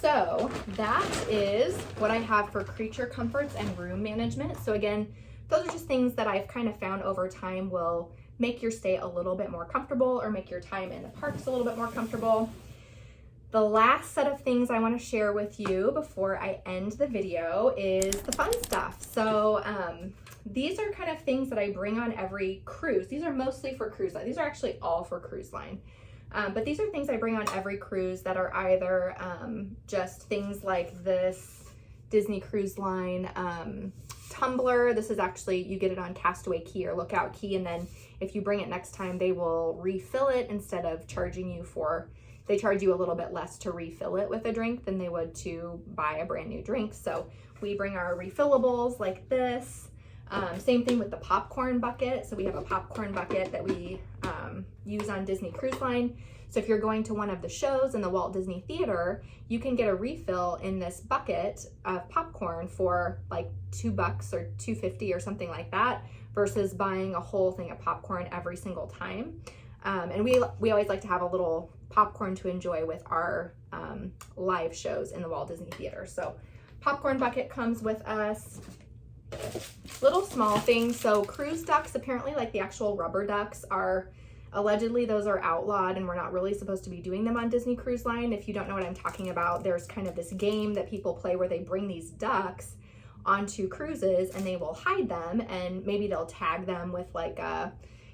So that is what I have for creature comforts and room management. So again, those are just things that I've kind of found over time will make your stay a little bit more comfortable or make your time in the parks a little bit more comfortable. The last set of things I want to share with you before I end the video is the fun stuff. So these are kind of things that I bring on every cruise. These are mostly for cruise line. These are actually all for cruise line. But these are things I bring on every cruise that are either just things like this Disney Cruise Line tumbler. This is actually, you get it on Castaway Key or Lookout Key, and then if you bring it next time, they will refill it instead of charging you they charge you a little bit less to refill it with a drink than they would to buy a brand new drink. So we bring our refillables like this. Same thing with the popcorn bucket. So we have a popcorn bucket that we use on Disney Cruise Line. So if you're going to one of the shows in the Walt Disney Theater, you can get a refill in this bucket of popcorn for like $2 or $2.50 or something like that, versus buying a whole thing of popcorn every single time. And we always like to have a little popcorn to enjoy with our live shows in the Walt Disney Theater. So popcorn bucket comes with us. Little small things. So cruise ducks, apparently, like the actual rubber ducks, are allegedly those are outlawed, and we're not really supposed to be doing them on Disney Cruise Line. If you don't know what I'm talking about, there's kind of this game that people play where they bring these ducks onto cruises and they will hide them, and maybe they'll tag them with like a,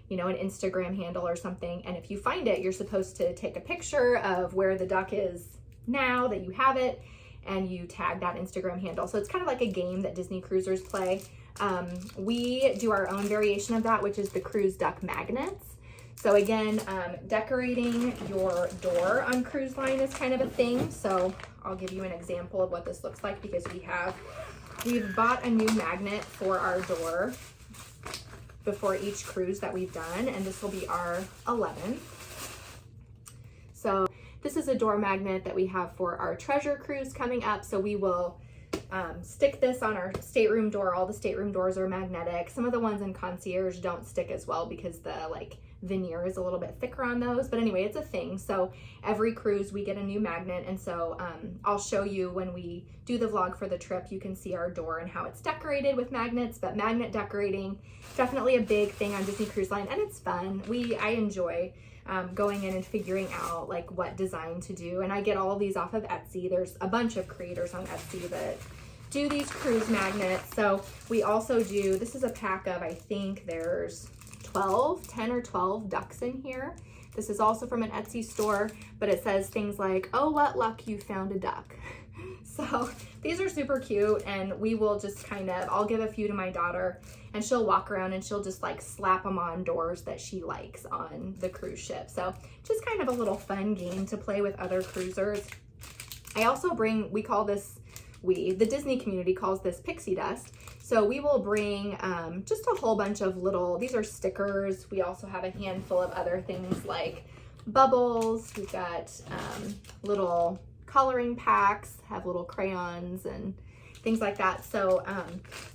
you know, an Instagram handle or something. And if you find it, you're supposed to take a picture of where the duck is now that you have it, and you tag that Instagram handle. So it's kind of like a game that Disney cruisers play. We do our own variation of that, which is the cruise duck magnets. So again, decorating your door on cruise line is kind of a thing. So I'll give you an example of what this looks like, because we've bought a new magnet for our door before each cruise that we've done, and this will be our 11th. So this is a door magnet that we have for our treasure cruise coming up. So we will stick this on our stateroom door. All the stateroom doors are magnetic. Some of the ones in concierge don't stick as well because the like veneer is a little bit thicker on those. But anyway, it's a thing. So every cruise we get a new magnet. And so I'll show you when we do the vlog for the trip, you can see our door and how it's decorated with magnets. But magnet decorating, definitely a big thing on Disney Cruise Line, and it's fun. I enjoy going in and figuring out like what design to do. And I get all of these off of Etsy. There's a bunch of creators on Etsy that do these cruise magnets. So we also do, this is a pack of, I think there's 10 or 12 ducks in here. This is also from an Etsy store, but it says things like, oh, what luck, you found a duck. So these are super cute, and we will just kind of, I'll give a few to my daughter, and she'll walk around and she'll just like slap them on doors that she likes on the cruise ship. So just kind of a little fun game to play with other cruisers. I also bring, we call this, the Disney community calls this pixie dust. So we will bring just a whole bunch of little, these are stickers. We also have a handful of other things like bubbles. We've got little coloring packs, have little crayons and things like that. So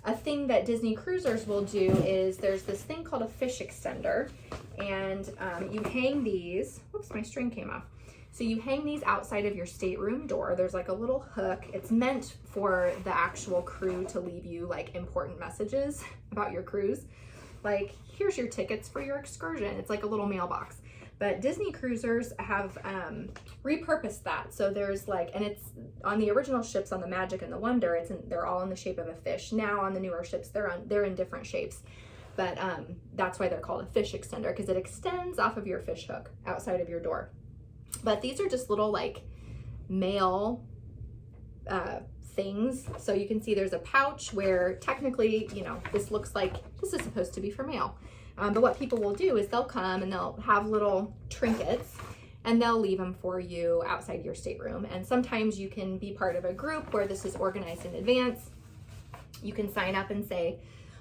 a thing that Disney cruisers will do is there's this thing called a fish extender, and you hang these, whoops, my string came off. So you hang these outside of your stateroom door. There's like a little hook. It's meant for the actual crew to leave you like important messages about your cruise. Like, here's your tickets for your excursion. It's like a little mailbox. But Disney cruisers have repurposed that. So there's like, and it's on the original ships on the Magic and the Wonder, they're all in the shape of a fish. Now on the newer ships, they're in different shapes. But that's why they're called a fish extender, because it extends off of your fish hook outside of your door. But these are just little like mail things. So you can see there's a pouch where technically, you know, this looks like this is supposed to be for mail. But what people will do is they'll come and they'll have little trinkets and they'll leave them for you outside your stateroom. And sometimes you can be part of a group where this is organized in advance. You can sign up and say,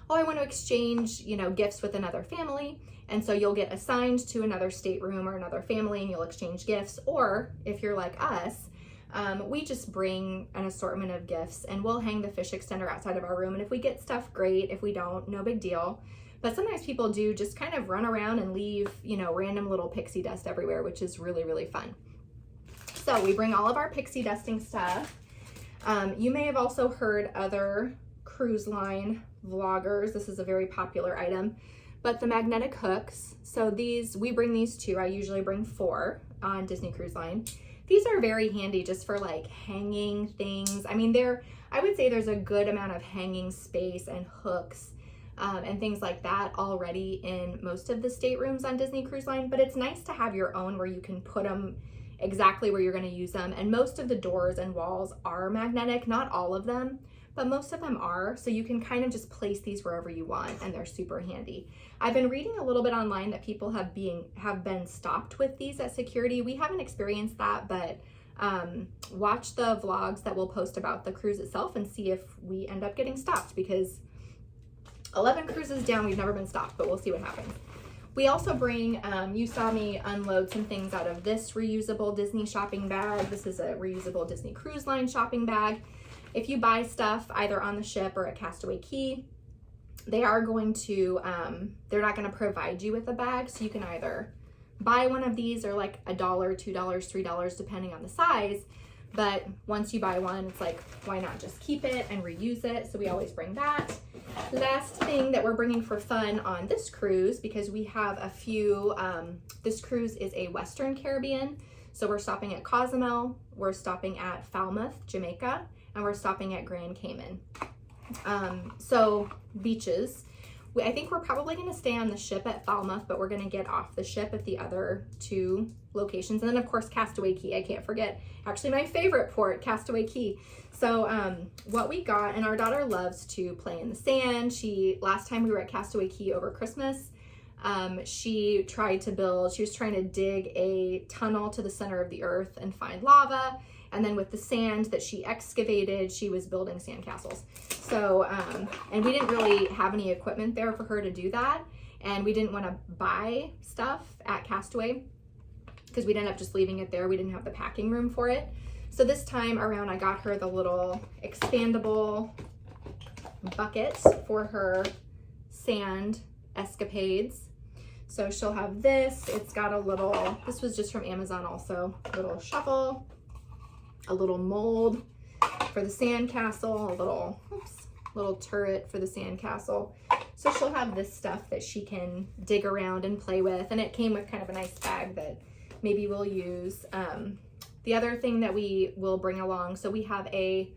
oh, I want to exchange, you know, gifts with another family. And so you'll get assigned to another stateroom or another family and you'll exchange gifts. Or if you're like us, we just bring an assortment of gifts and we'll hang the fish extender outside of our room. And if we get stuff, great. If we don't, no big deal. But sometimes people do just kind of run around and leave, you know, random little pixie dust everywhere, which is really, really fun. So we bring all of our pixie dusting stuff. You may have also heard other cruise line vloggers. This is a very popular item, but the magnetic hooks. So these, we bring these too. I usually bring 4 on Disney Cruise Line. These are very handy just for like hanging things. I mean, I would say there's a good amount of hanging space and hooks and things like that already in most of the staterooms on Disney Cruise Line, but it's nice to have your own where you can put them exactly where you're going to use them. And most of the doors and walls are magnetic, not all of them, but most of them are. So you can kind of just place these wherever you want and they're super handy. I've been reading a little bit online that people have been stopped with these at security. We haven't experienced that, but watch the vlogs that we'll post about the cruise itself and see if we end up getting stopped, because 11 cruises down, we've never been stopped, but we'll see what happens. We also bring, you saw me unload some things out of this reusable Disney shopping bag. This is a reusable Disney Cruise Line shopping bag. If you buy stuff either on the ship or at Castaway Cay, they are going to, they're not going to provide you with a bag. So you can either buy one of these or like $1, $2, $3, depending on the size. But once you buy one, it's like, why not just keep it and reuse it? So we always bring that. Last thing that we're bringing for fun on this cruise, because we have a few, this cruise is a Western Caribbean. So we're stopping at Cozumel, we're stopping at Falmouth, Jamaica, and we're stopping at Grand Cayman. So beaches. I think we're probably going to stay on the ship at Falmouth, but we're going to get off the ship at the other 2 locations. And then of course, Castaway Cay, I can't forget. Actually, my favorite port, Castaway Cay. So what we got, and our daughter loves to play in the sand. Last time we were at Castaway Cay over Christmas, she was trying to dig a tunnel to the center of the earth and find lava. And then with the sand that she excavated, she was building sandcastles. So, and we didn't really have any equipment there for her to do that. And we didn't want to buy stuff at Castaway because we'd end up just leaving it there. We didn't have the packing room for it. So this time around, I got her the little expandable bucket for her sand escapades. So she'll have this. It's got a little, this was just from Amazon also, little shovel, a little mold for the sandcastle, a little turret for the sandcastle. So she'll have this stuff that she can dig around and play with, and it came with kind of a nice bag that maybe we'll use. The other thing that we will bring along, so we have a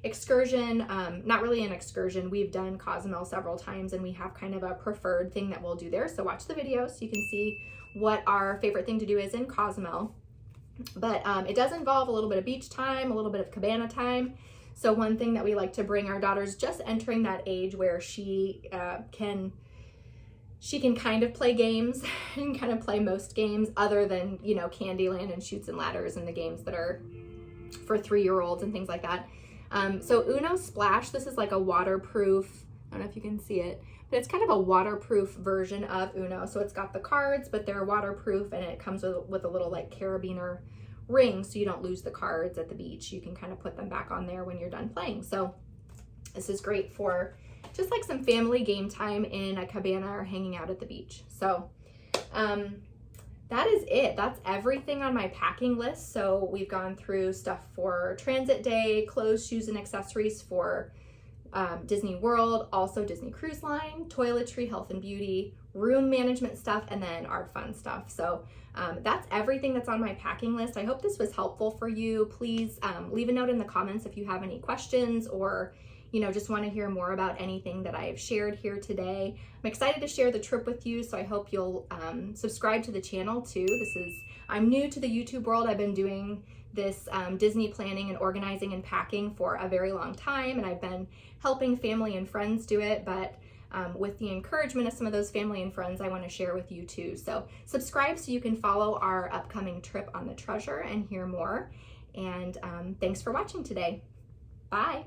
excursion, not really an excursion, we've done Cozumel several times, and we have kind of a preferred thing that we'll do there. So watch the video so you can see what our favorite thing to do is in Cozumel. But it does involve a little bit of beach time, a little bit of cabana time. So one thing that we like to bring our daughters just entering that age where she can kind of play games and kind of play most games other than, you know, Candyland and Chutes and Ladders and the games that are for 3-year-olds and things like that. So Uno Splash, this is like a waterproof, I don't know if you can see it, but it's kind of a waterproof version of Uno. So it's got the cards, but they're waterproof, and it comes with a little like carabiner ring so you don't lose the cards at the beach. You can kind of put them back on there when you're done playing. So this is great for just like some family game time in a cabana or hanging out at the beach. So that is it. That's everything on my packing list. So we've gone through stuff for transit day, clothes, shoes, and accessories for Disney World, also Disney Cruise Line, toiletry, health and beauty, room management stuff, and then our fun stuff. So that's everything that's on my packing list. I hope this was helpful for you. Please leave a note in the comments if you have any questions, or you know, just want to hear more about anything that I've shared here today. I'm excited to share the trip with you, so I hope you'll subscribe to the channel too. I'm new to the YouTube world. I've been doing this Disney planning and organizing and packing for a very long time, and I've been helping family and friends do it, but with the encouragement of some of those family and friends, I want to share with you too. So subscribe so you can follow our upcoming trip on the Treasure and hear more. And thanks for watching today. Bye.